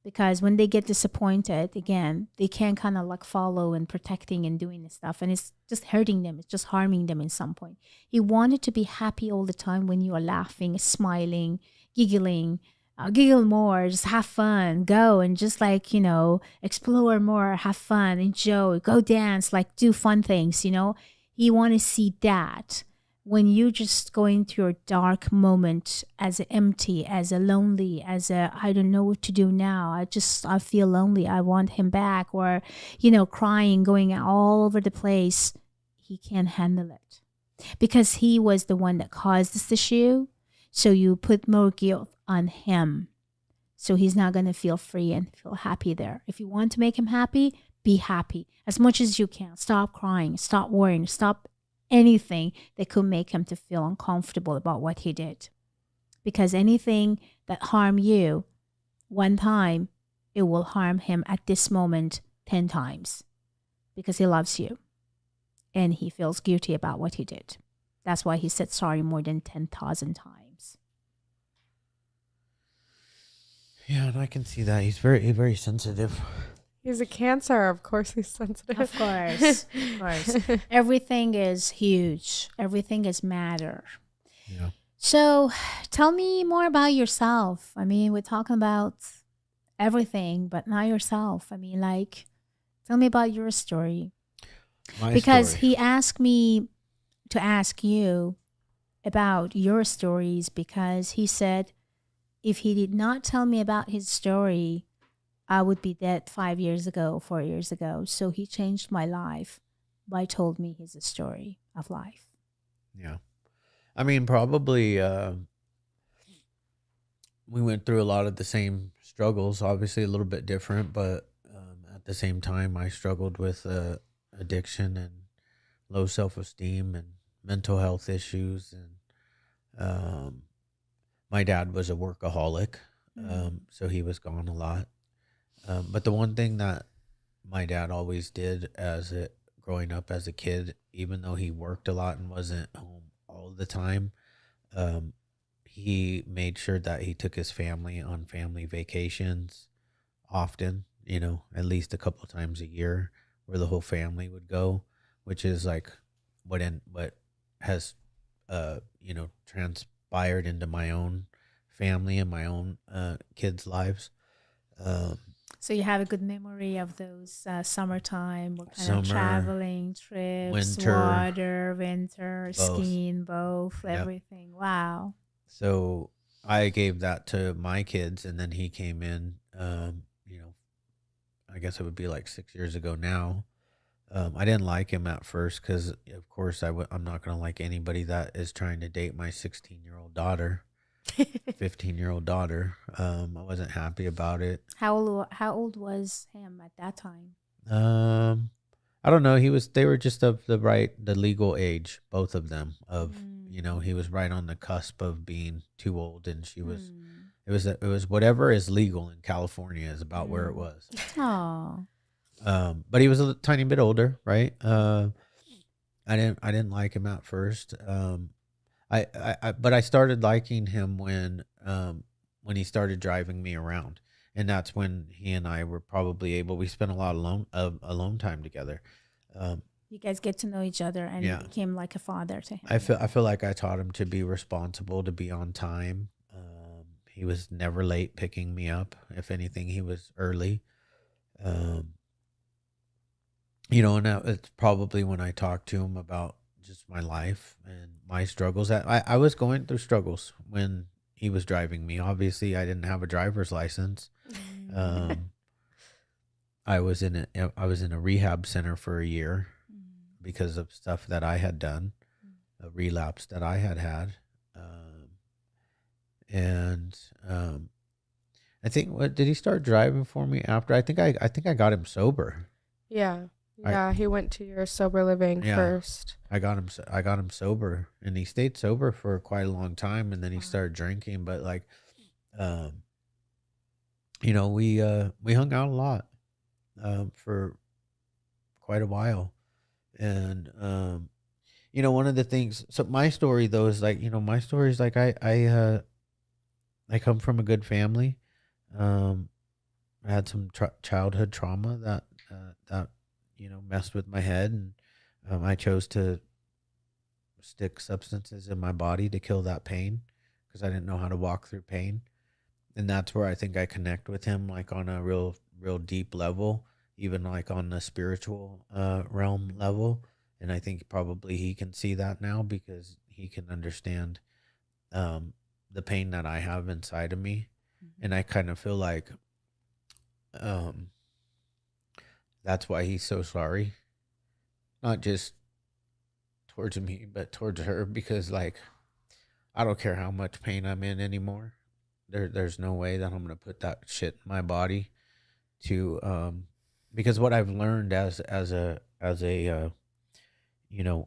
S1: because when they get disappointed again, they can't kind of like follow and protecting and doing this stuff, and it's just hurting them, it's just harming them in some point. He wanted to be happy all the time when you are laughing, smiling, giggling, giggle more, just have fun, go and just like, explore more, have fun, enjoy, go dance, like do fun things. He want to see that. When you just going through a dark moment, as a empty, as a lonely, as a I don't know what to do now, I feel lonely, I want him back, or crying, going all over the place, he can't handle it because he was the one that caused this issue. So you put more guilt on him, so he's not going to feel free and feel happy there. If you want to make him happy, be happy as much as you can. Stop crying, stop worrying, stop anything that could make him to feel uncomfortable about what he did. Because anything that harm you one time, it will harm him at this moment 10 times, because he loves you and he feels guilty about what he did. That's why he said sorry more than 10,000 times.
S3: Yeah, and I can see that. He's very, very sensitive.
S2: He's a Cancer. Of course he's sensitive.
S1: Of course. Everything is huge. Everything is matter.
S3: Yeah.
S1: So tell me more about yourself. I mean, we're talking about everything, but not yourself. I mean, like, tell me about your story. Because he asked me to ask you about your stories, because he said if he did not tell me about his story, I would be dead 5 years ago, 4 years ago. So he changed my life by told me his story of life.
S3: Yeah. I mean, probably we went through a lot of the same struggles, obviously a little bit different, but at the same time, I struggled with addiction and low self-esteem and mental health issues. And my dad was a workaholic, so he was gone a lot. But the one thing that my dad always did growing up as a kid, even though he worked a lot and wasn't home all the time, he made sure that he took his family on family vacations often, at least a couple of times a year, where the whole family would go, which is like what has, transpired into my own family and my own kids' lives.
S1: So you have a good memory of those summertime, what kind of traveling, trips, winter, both. Skiing, both, yep. Everything. Wow.
S3: So I gave that to my kids, and then he came in, I guess it would be like 6 years ago now. I didn't like him at first because, of course, I'm not going to like anybody that is trying to date my 16-year-old daughter. 15-year-old daughter. I wasn't happy about it. How
S1: old was him at that time?
S3: I don't know. They were just of the legal age, both of them. He was right on the cusp of being too old, and she was. It was whatever is legal in California is about where it was.
S1: Oh.
S3: But he was a tiny bit older, right? I didn't like him at first. But I started liking him when he started driving me around, and that's when he and I were probably we spent a lot of alone time together.
S1: You guys get to know each other, and you became like a father to him.
S3: I feel like I taught him to be responsible, to be on time. He was never late picking me up. If anything, he was early. And it's probably when I talked to him about just my life and my struggles. I was going through struggles when he was driving me. Obviously, I didn't have a driver's license. I was in a rehab center for a year because of stuff that I had done, a relapse that I had. I think did he start driving for me after? I think I got him sober.
S2: Yeah. Yeah, he went to your sober living first.
S3: I got him sober, and he stayed sober for quite a long time, and then he started drinking. But we hung out a lot for quite a while, and one of the things. So my story though is I come from a good family. I had some childhood trauma that messed with my head, and I chose to stick substances in my body to kill that pain because I didn't know how to walk through pain. And that's where I think I connect with him, like on a real deep level, even like on the spiritual realm level. And I think probably he can see that now because he can understand the pain that I have inside of me. And I kind of feel like that's why he's so sorry, not just towards me, but towards her, because like I don't care how much pain I'm in anymore. There's no way that I'm gonna put that shit in my body to because what I've learned as a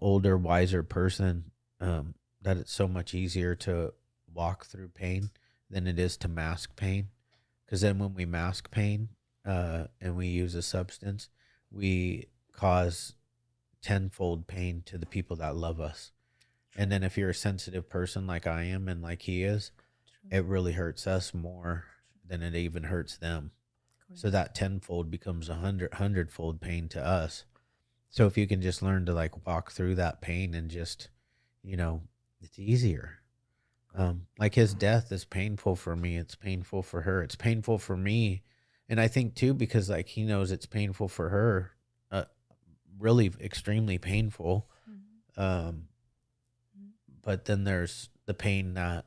S3: older, wiser person, that it's so much easier to walk through pain than it is to mask pain. Because then when we mask pain and we use a substance, we cause tenfold pain to the people that love us. And then if you're a sensitive person like I am and like he is, it really hurts us more than it even hurts them. So that tenfold becomes 100-fold pain to us. So if you can just learn to like walk through that pain and just, it's easier. Like his death is painful for me. It's painful for her. It's painful for me. And I think too, because like he knows it's painful for her, really extremely painful. But then there's the pain that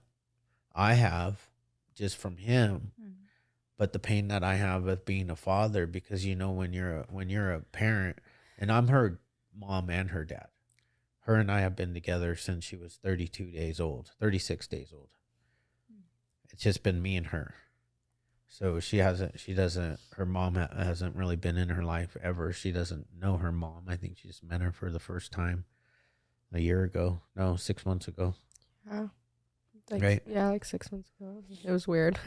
S3: I have just from him, but the pain that I have of being a father, because when you're a parent, and I'm her mom and her dad. Her and I have been together since she was 36 days old. It's just been me and her. So her mom hasn't really been in her life ever. She doesn't know her mom. I think she just met her for the first time a year ago. No, 6 months ago.
S2: Yeah.
S3: Right?
S2: Yeah, like 6 months ago. It was weird.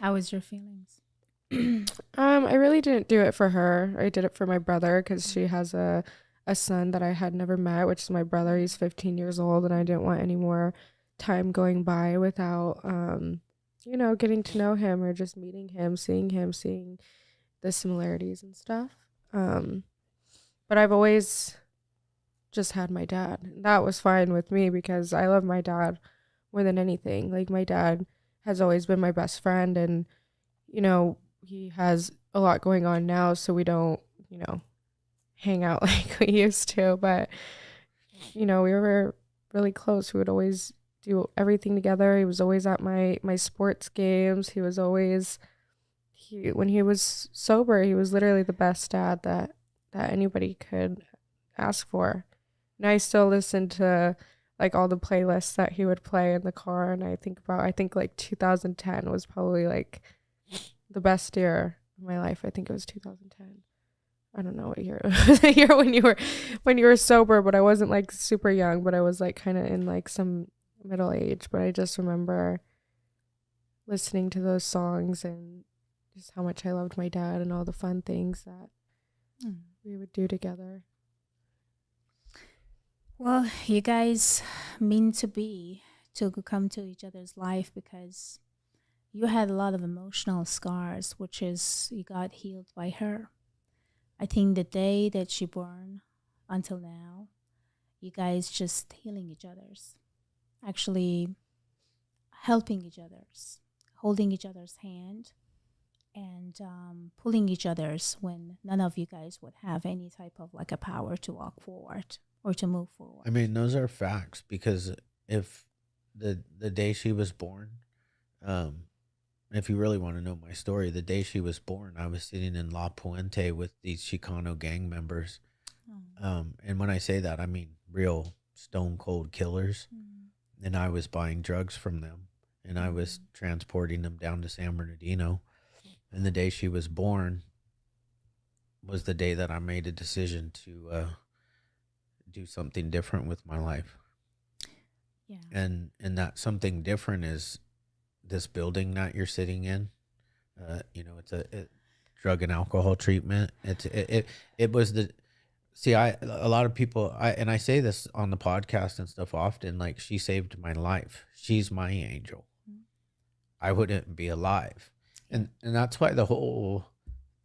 S1: How was your feelings?
S2: I really didn't do it for her. I did it for my brother because she has a son that I had never met, which is my brother. He's 15 years old, and I didn't want any more time going by without, getting to know him or just meeting him, seeing the similarities and stuff. But I've always just had my dad. That was fine with me because I love my dad more than anything. Like, my dad has always been my best friend, and, he has a lot going on now, so we don't, hang out like we used to. But, we were really close. We would always do everything together. He was always at my sports games. He was always, when he was sober, he was literally the best dad that anybody could ask for. And I still listen to like all the playlists that he would play in the car, and I think like 2010 was probably like the best year of my life. I think it was 2010. I don't know what year it was. The year when you were sober, but I wasn't like super young, but I was like kind of in like some middle age. But I just remember listening to those songs and just how much I loved my dad and all the fun things that we would do together.
S1: Well, you guys mean to come to each other's life because you had a lot of emotional scars, which is you got healed by her. I think the day that she born until now, you guys just healing each other's, actually helping each other's, holding each other's hand, and pulling each other's when none of you guys would have any type of like a power to walk forward or to move forward.
S3: I mean, those are facts, because if the day she was born, if you really want to know my story, the day she was born, I was sitting in La Puente with these Chicano gang members. And when I say that, I mean real stone cold killers. And I was buying drugs from them, and I was transporting them down to San Bernardino. And the day she was born was the day that I made a decision to do something different with my life.
S1: Yeah.
S3: And that something different is this building that you're sitting in. It's a drug and alcohol treatment. It was the, see, a lot of people, I say this on the podcast and stuff often, like, she saved my life. She's my angel. I wouldn't be alive. And that's why the whole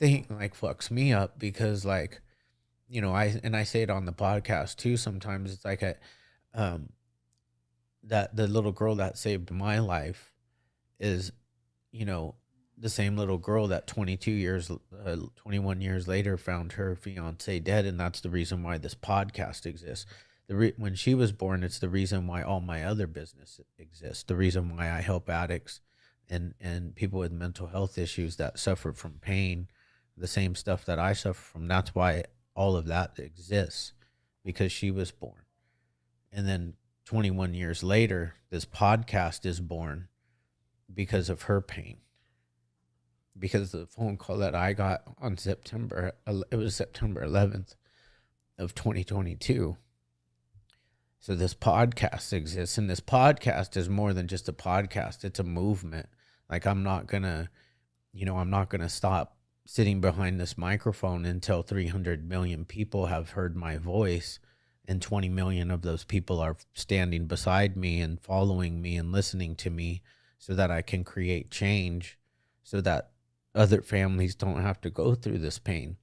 S3: thing like fucks me up because like, I say it on the podcast too sometimes. It's like that the little girl that saved my life is, you know, the same little girl that 21 years later found her fiance dead. And that's the reason why this podcast exists. When she was born, it's the reason why all my other business exists. The reason why I help addicts and people with mental health issues that suffer from pain, the same stuff that I suffer from. That's why all of that exists, because she was born. And then 21 years later, this podcast is born because of her pain. Because the phone call that I got on September 11th of 2022. So this podcast exists, and this podcast is more than just a podcast. It's a movement. Like I'm not gonna stop sitting behind this microphone until 300 million people have heard my voice, and 20 million of those people are standing beside me and following me and listening to me, so that I can create change, so that other families don't have to go through this pain.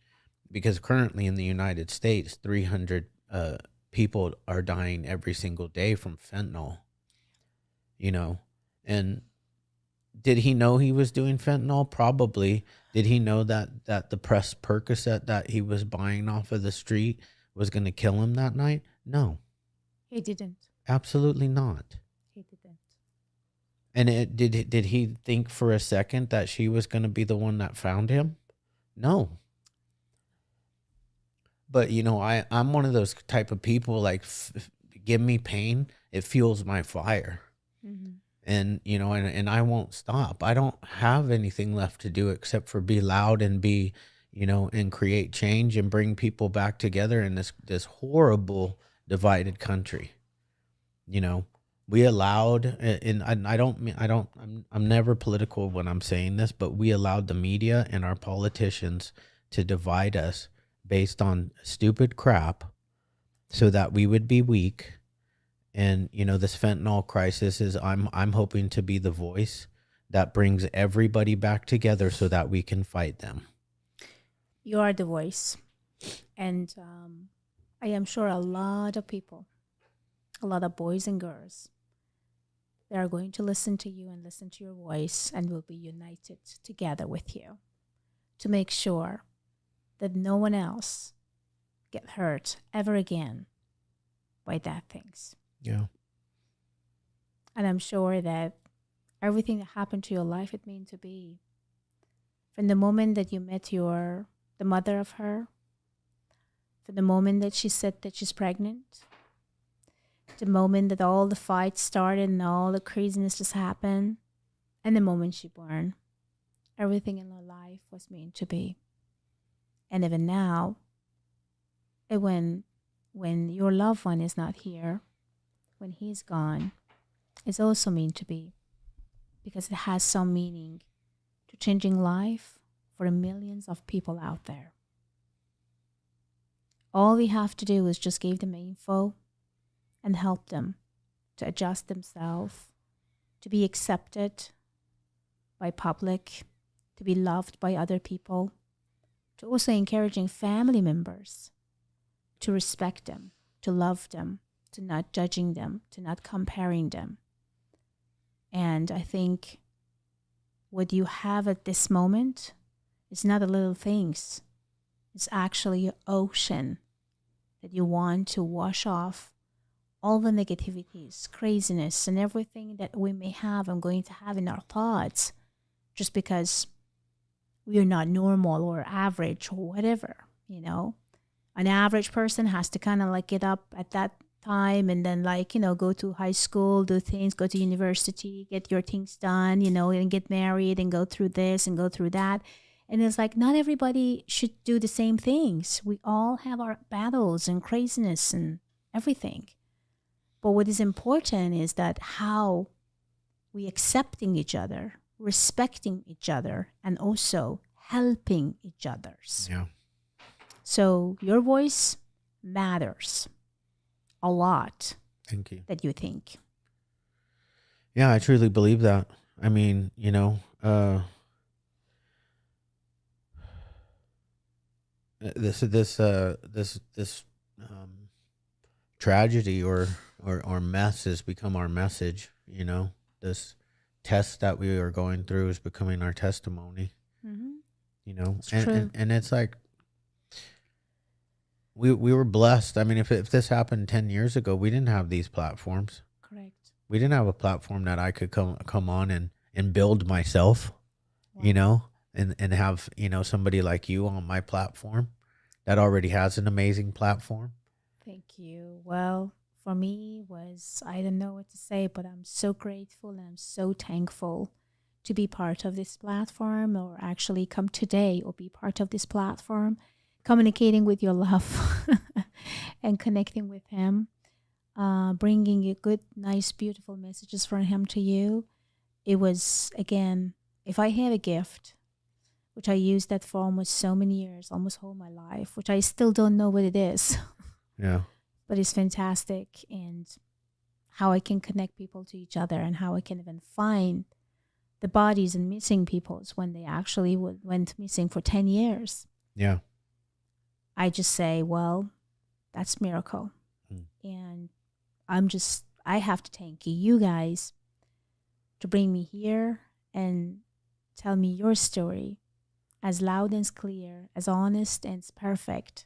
S3: Because currently in the United States, 300 people are dying every single day from fentanyl, and did he know he was doing fentanyl? Probably. Did he know that the pressed Percocet that he was buying off of the street was going to kill him that night? No.
S1: He didn't.
S3: Absolutely not.
S1: He didn't.
S3: And did he think for a second that she was going to be the one that found him? No. But, I'm one of those type of people, like, give me pain, it fuels my fire. Mm-hmm. And, and I won't stop. I don't have anything left to do except for be loud and be, and create change and bring people back together in this horrible divided country. We allowed, and I'm never political when I'm saying this, but we allowed the media and our politicians to divide us based on stupid crap so that we would be weak. And, this fentanyl crisis is, I'm hoping to be the voice that brings everybody back together so that we can fight them.
S1: You are the voice. And I am sure a lot of people, a lot of boys and girls, they are going to listen to you and listen to your voice and will be united together with you to make sure that no one else get hurt ever again by bad things.
S3: Yeah.
S1: And I'm sure that everything that happened to your life, it meant to be. From the moment that you met the mother of her, from the moment that she said that she's pregnant, the moment that all the fights started and all the craziness just happened, and the moment she born, everything in her life was meant to be. And even now, when your loved one is not here, when he's gone, it's also meant to be, because it has some meaning to changing life for the millions of people out there. All we have to do is just give them info and help them to adjust themselves, to be accepted by public, to be loved by other people, to also encouraging family members to respect them, to love them, to not judging them, to not comparing them. And I think what you have at this moment is not the little things. It's actually an ocean that you want to wash off all the negativities, craziness, and everything that we may have and going to have in our thoughts just because we are not normal or average or whatever, An average person has to kind of like get up at that time and then go to high school, do things, go to university, get your things done, and get married and go through this and go through that. And it's like not everybody should do the same things. We all have our battles and craziness and everything. But what is important is that how we accepting each other, respecting each other, and also helping each others.
S3: Yeah.
S1: So your voice matters a lot.
S3: Thank you.
S1: That you think.
S3: Yeah, I truly believe that. I mean, this tragedy or mess has become our message. You know, this test that we are going through is becoming our testimony.
S1: Mm-hmm.
S3: You know,
S1: It's true.
S3: and it's like we were blessed. I mean, if this happened 10 years ago, we didn't have these platforms.
S1: Correct.
S3: We didn't have a platform that I could come on and build myself.
S1: Wow.
S3: You know, and have, you know, somebody like you on my platform that already has an amazing platform.
S1: Thank you. Well, for me was, I don't know what to say, but I'm so grateful and I'm so thankful to be part of this platform, or actually come today or be part of this platform, communicating with your love and connecting with him, bringing you good, nice, beautiful messages from him to you. It was, again, if I have a gift, which I used that for almost so many years, almost all my life, which I still don't know what it is.
S3: Yeah.
S1: But it's fantastic, and how I can connect people to each other, and how I can even find the bodies and missing peoples when they actually went missing for 10 years.
S3: Yeah.
S1: I just say, well, that's miracle. And I have to thank you guys to bring me here and tell me your story as loud and clear, as honest and as perfect.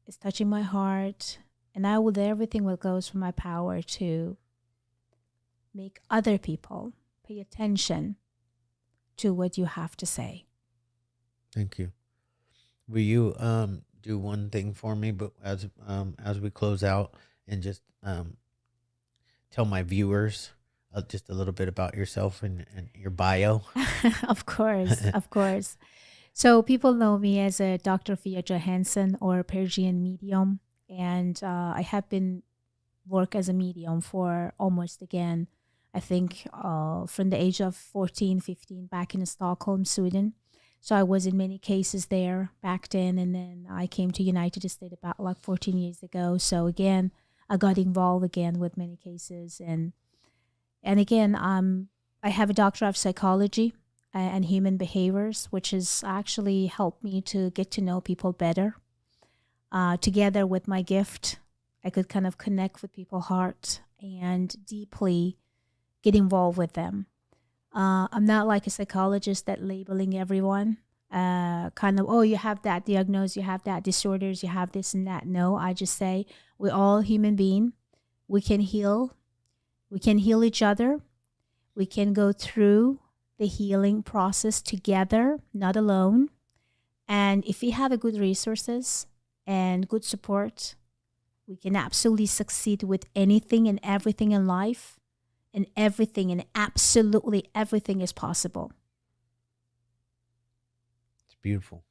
S1: It's touching my heart, and I will do everything what goes from my power to make other people pay attention to what you have to say.
S3: Thank you. Will you do one thing for me, but as we close out, and just tell my viewers just a little bit about yourself and your bio?
S1: Of course, of course. So people know me as a Dr. Fia Johansson, or Persian medium, and I have been work as a medium for almost, again, I think from the age of 14, 15, back in Stockholm, Sweden. So I was in many cases there back then, and then I came to United States about like 14 years ago. So again, I got involved again with many cases, and again, I have a doctorate of psychology and human behaviors, which has actually helped me to get to know people better. Together with my gift, I could kind of connect with people's heart and deeply get involved with them. I'm not like a psychologist that labeling everyone. Kind of, oh, you have that diagnosis, you have that disorders, you have this and that. No, I just say we're all human being. We can heal. We can heal each other. We can go through the healing process together, not alone. And if we have a good resources and good support, we can absolutely succeed with anything and everything in life. And everything, and absolutely everything is possible.
S3: It's beautiful.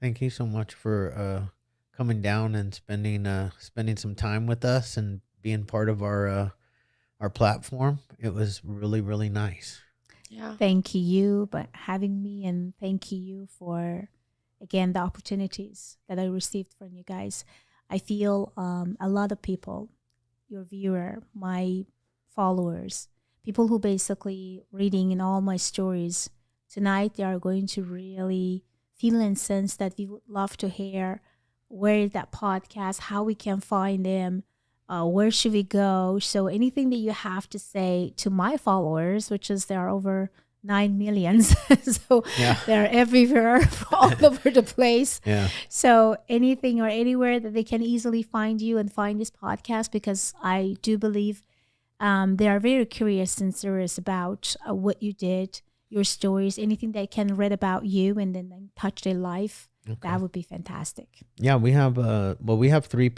S3: Thank you so much for coming down and spending some time with us and being part of our platform. It was really, really nice.
S2: Yeah.
S1: Thank you for having me, and thank you for, again, the opportunities that I received from you guys. I feel a lot of people, your viewer, my followers, people who basically reading in all my stories tonight, they are going to really feel and sense that we would love to hear where is that podcast, how we can find them, where should we go. So anything that you have to say to my followers, which is there are over 9 million, so
S3: Yeah.
S1: they're everywhere, all over the place.
S3: Yeah.
S1: So anything or anywhere that they can easily find you and find this podcast, because I do believe they are very curious and serious about what you did, your stories, anything they can read about you and then touch their life.
S3: Okay.
S1: That would be fantastic.
S3: Yeah, we have we have three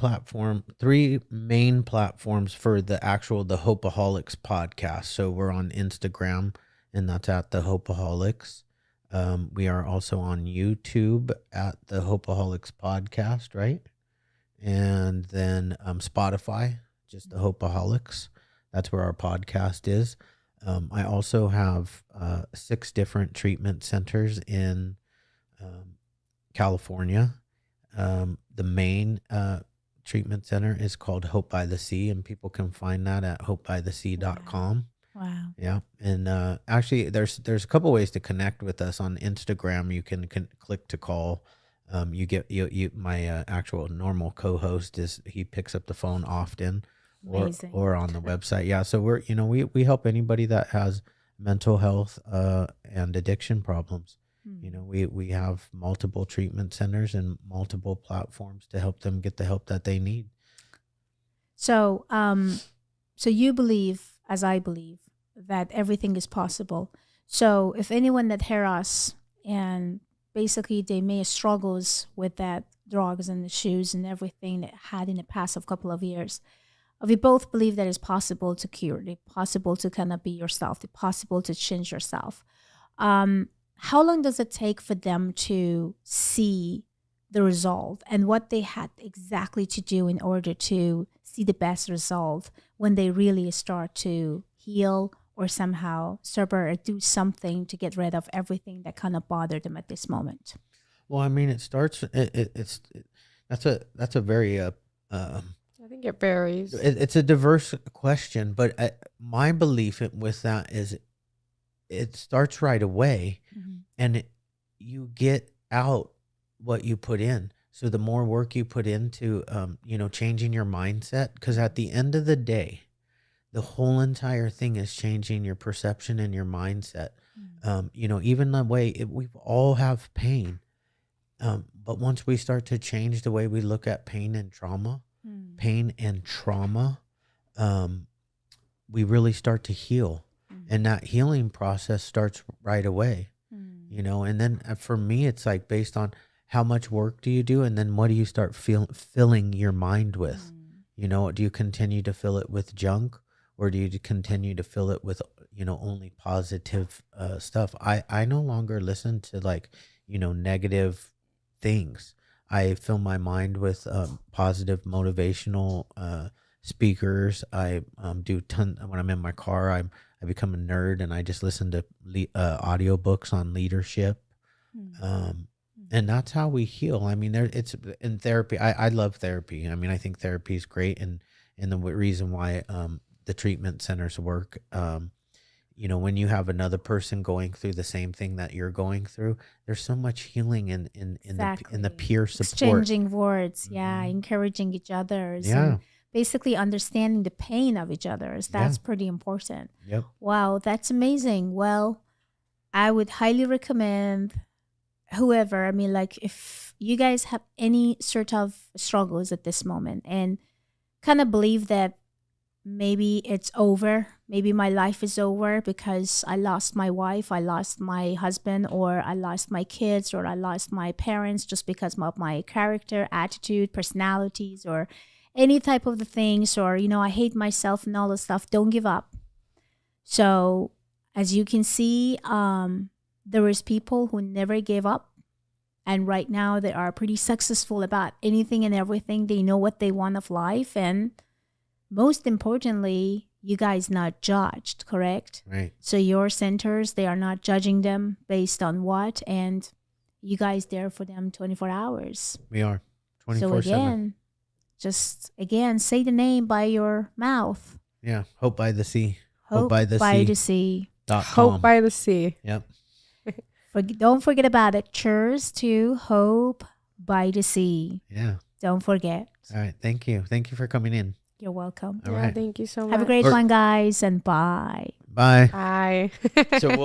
S3: main platforms for the Hopeaholics podcast. So we're on Instagram, and that's at the Hopeaholics. We are also on YouTube at the Hopeaholics podcast, right? And then Spotify, just the Hopeaholics. That's where our podcast is. I also have 6 different treatment centers in California. The main treatment center is called Hope by the Sea, and people can find that at hopebythesea.com.
S1: Wow.
S3: Yeah. And actually, there's a couple ways to connect with us on Instagram. You can click to call. You get you my actual normal co-host he picks up the phone often,
S1: Amazing.
S3: or on the website. Yeah, so we're we help anybody that has mental health and addiction problems. We have multiple treatment centers and multiple platforms to help them get the help that they need.
S1: So, so you believe, as I believe, that everything is possible. So, if anyone that hear us and basically they may struggles with that drugs and the shoes and everything that had in the past of couple of years, we both believe that it's possible to cure. It's possible to kind of be yourself. It's possible to change yourself. How long does it take for them to see the result and what they had exactly to do in order to see the best result when they really start to heal or somehow sober or do something to get rid of everything that kind of bothered them at this moment?
S3: Well, I mean, it starts. That's a very
S2: I think it varies.
S3: It's a diverse question, but my belief with that is it starts right away, and you get out what you put in. So the more work you put into, changing your mindset, because at the end of the day, the whole entire thing is changing your perception and your mindset. Even the way we all have pain, but once we start to change the way we look at pain and trauma, we really start to heal, and that healing process starts right away. And then for me, it's like based on how much work do you do, and then what do you start filling your mind with? Do you continue to fill it with junk, or do you continue to fill it with only positive stuff? I no longer listen to negative things. I fill my mind with positive motivational speakers. I do when I'm in my car. I become a nerd and I just listen to audiobooks on leadership. And that's how we heal. I mean, it's in therapy. I love therapy. I mean, I think therapy is great, and the reason why the treatment centers work. When you have another person going through the same thing that you're going through, there's so much healing in the peer support.
S1: Exchanging words, encouraging each other, and basically understanding the pain of each other's. That's pretty important.
S3: Yep.
S1: Wow, that's amazing. Well, I would highly recommend whoever, if you guys have any sort of struggles at this moment and kind of believe that maybe it's over, maybe my life is over because I lost my wife, I lost my husband, or I lost my kids, or I lost my parents just because of my character, attitude, personalities, or any type of the things, or, I hate myself and all this stuff, don't give up. So as you can see, there is people who never gave up. And right now they are pretty successful about anything and everything. They know what they want of life. And most importantly, you guys not judged, correct?
S3: Right.
S1: So your centers, they are not judging them based on what. And you guys there for them 24 hours.
S3: We are 24/7.
S1: So again, say the name by your mouth.
S3: Yeah. Hope by the Sea.
S1: Hope by the Sea.
S2: Hope by the Sea.
S3: Yep.
S1: Don't forget about it. Cheers to Hope by the Sea.
S3: Yeah.
S1: Don't forget.
S3: All right. Thank you. Thank you for coming in.
S1: You're welcome.
S3: All right.
S2: Thank you so much.
S1: Have a great one, guys, and bye.
S3: Bye.
S2: Bye.
S3: So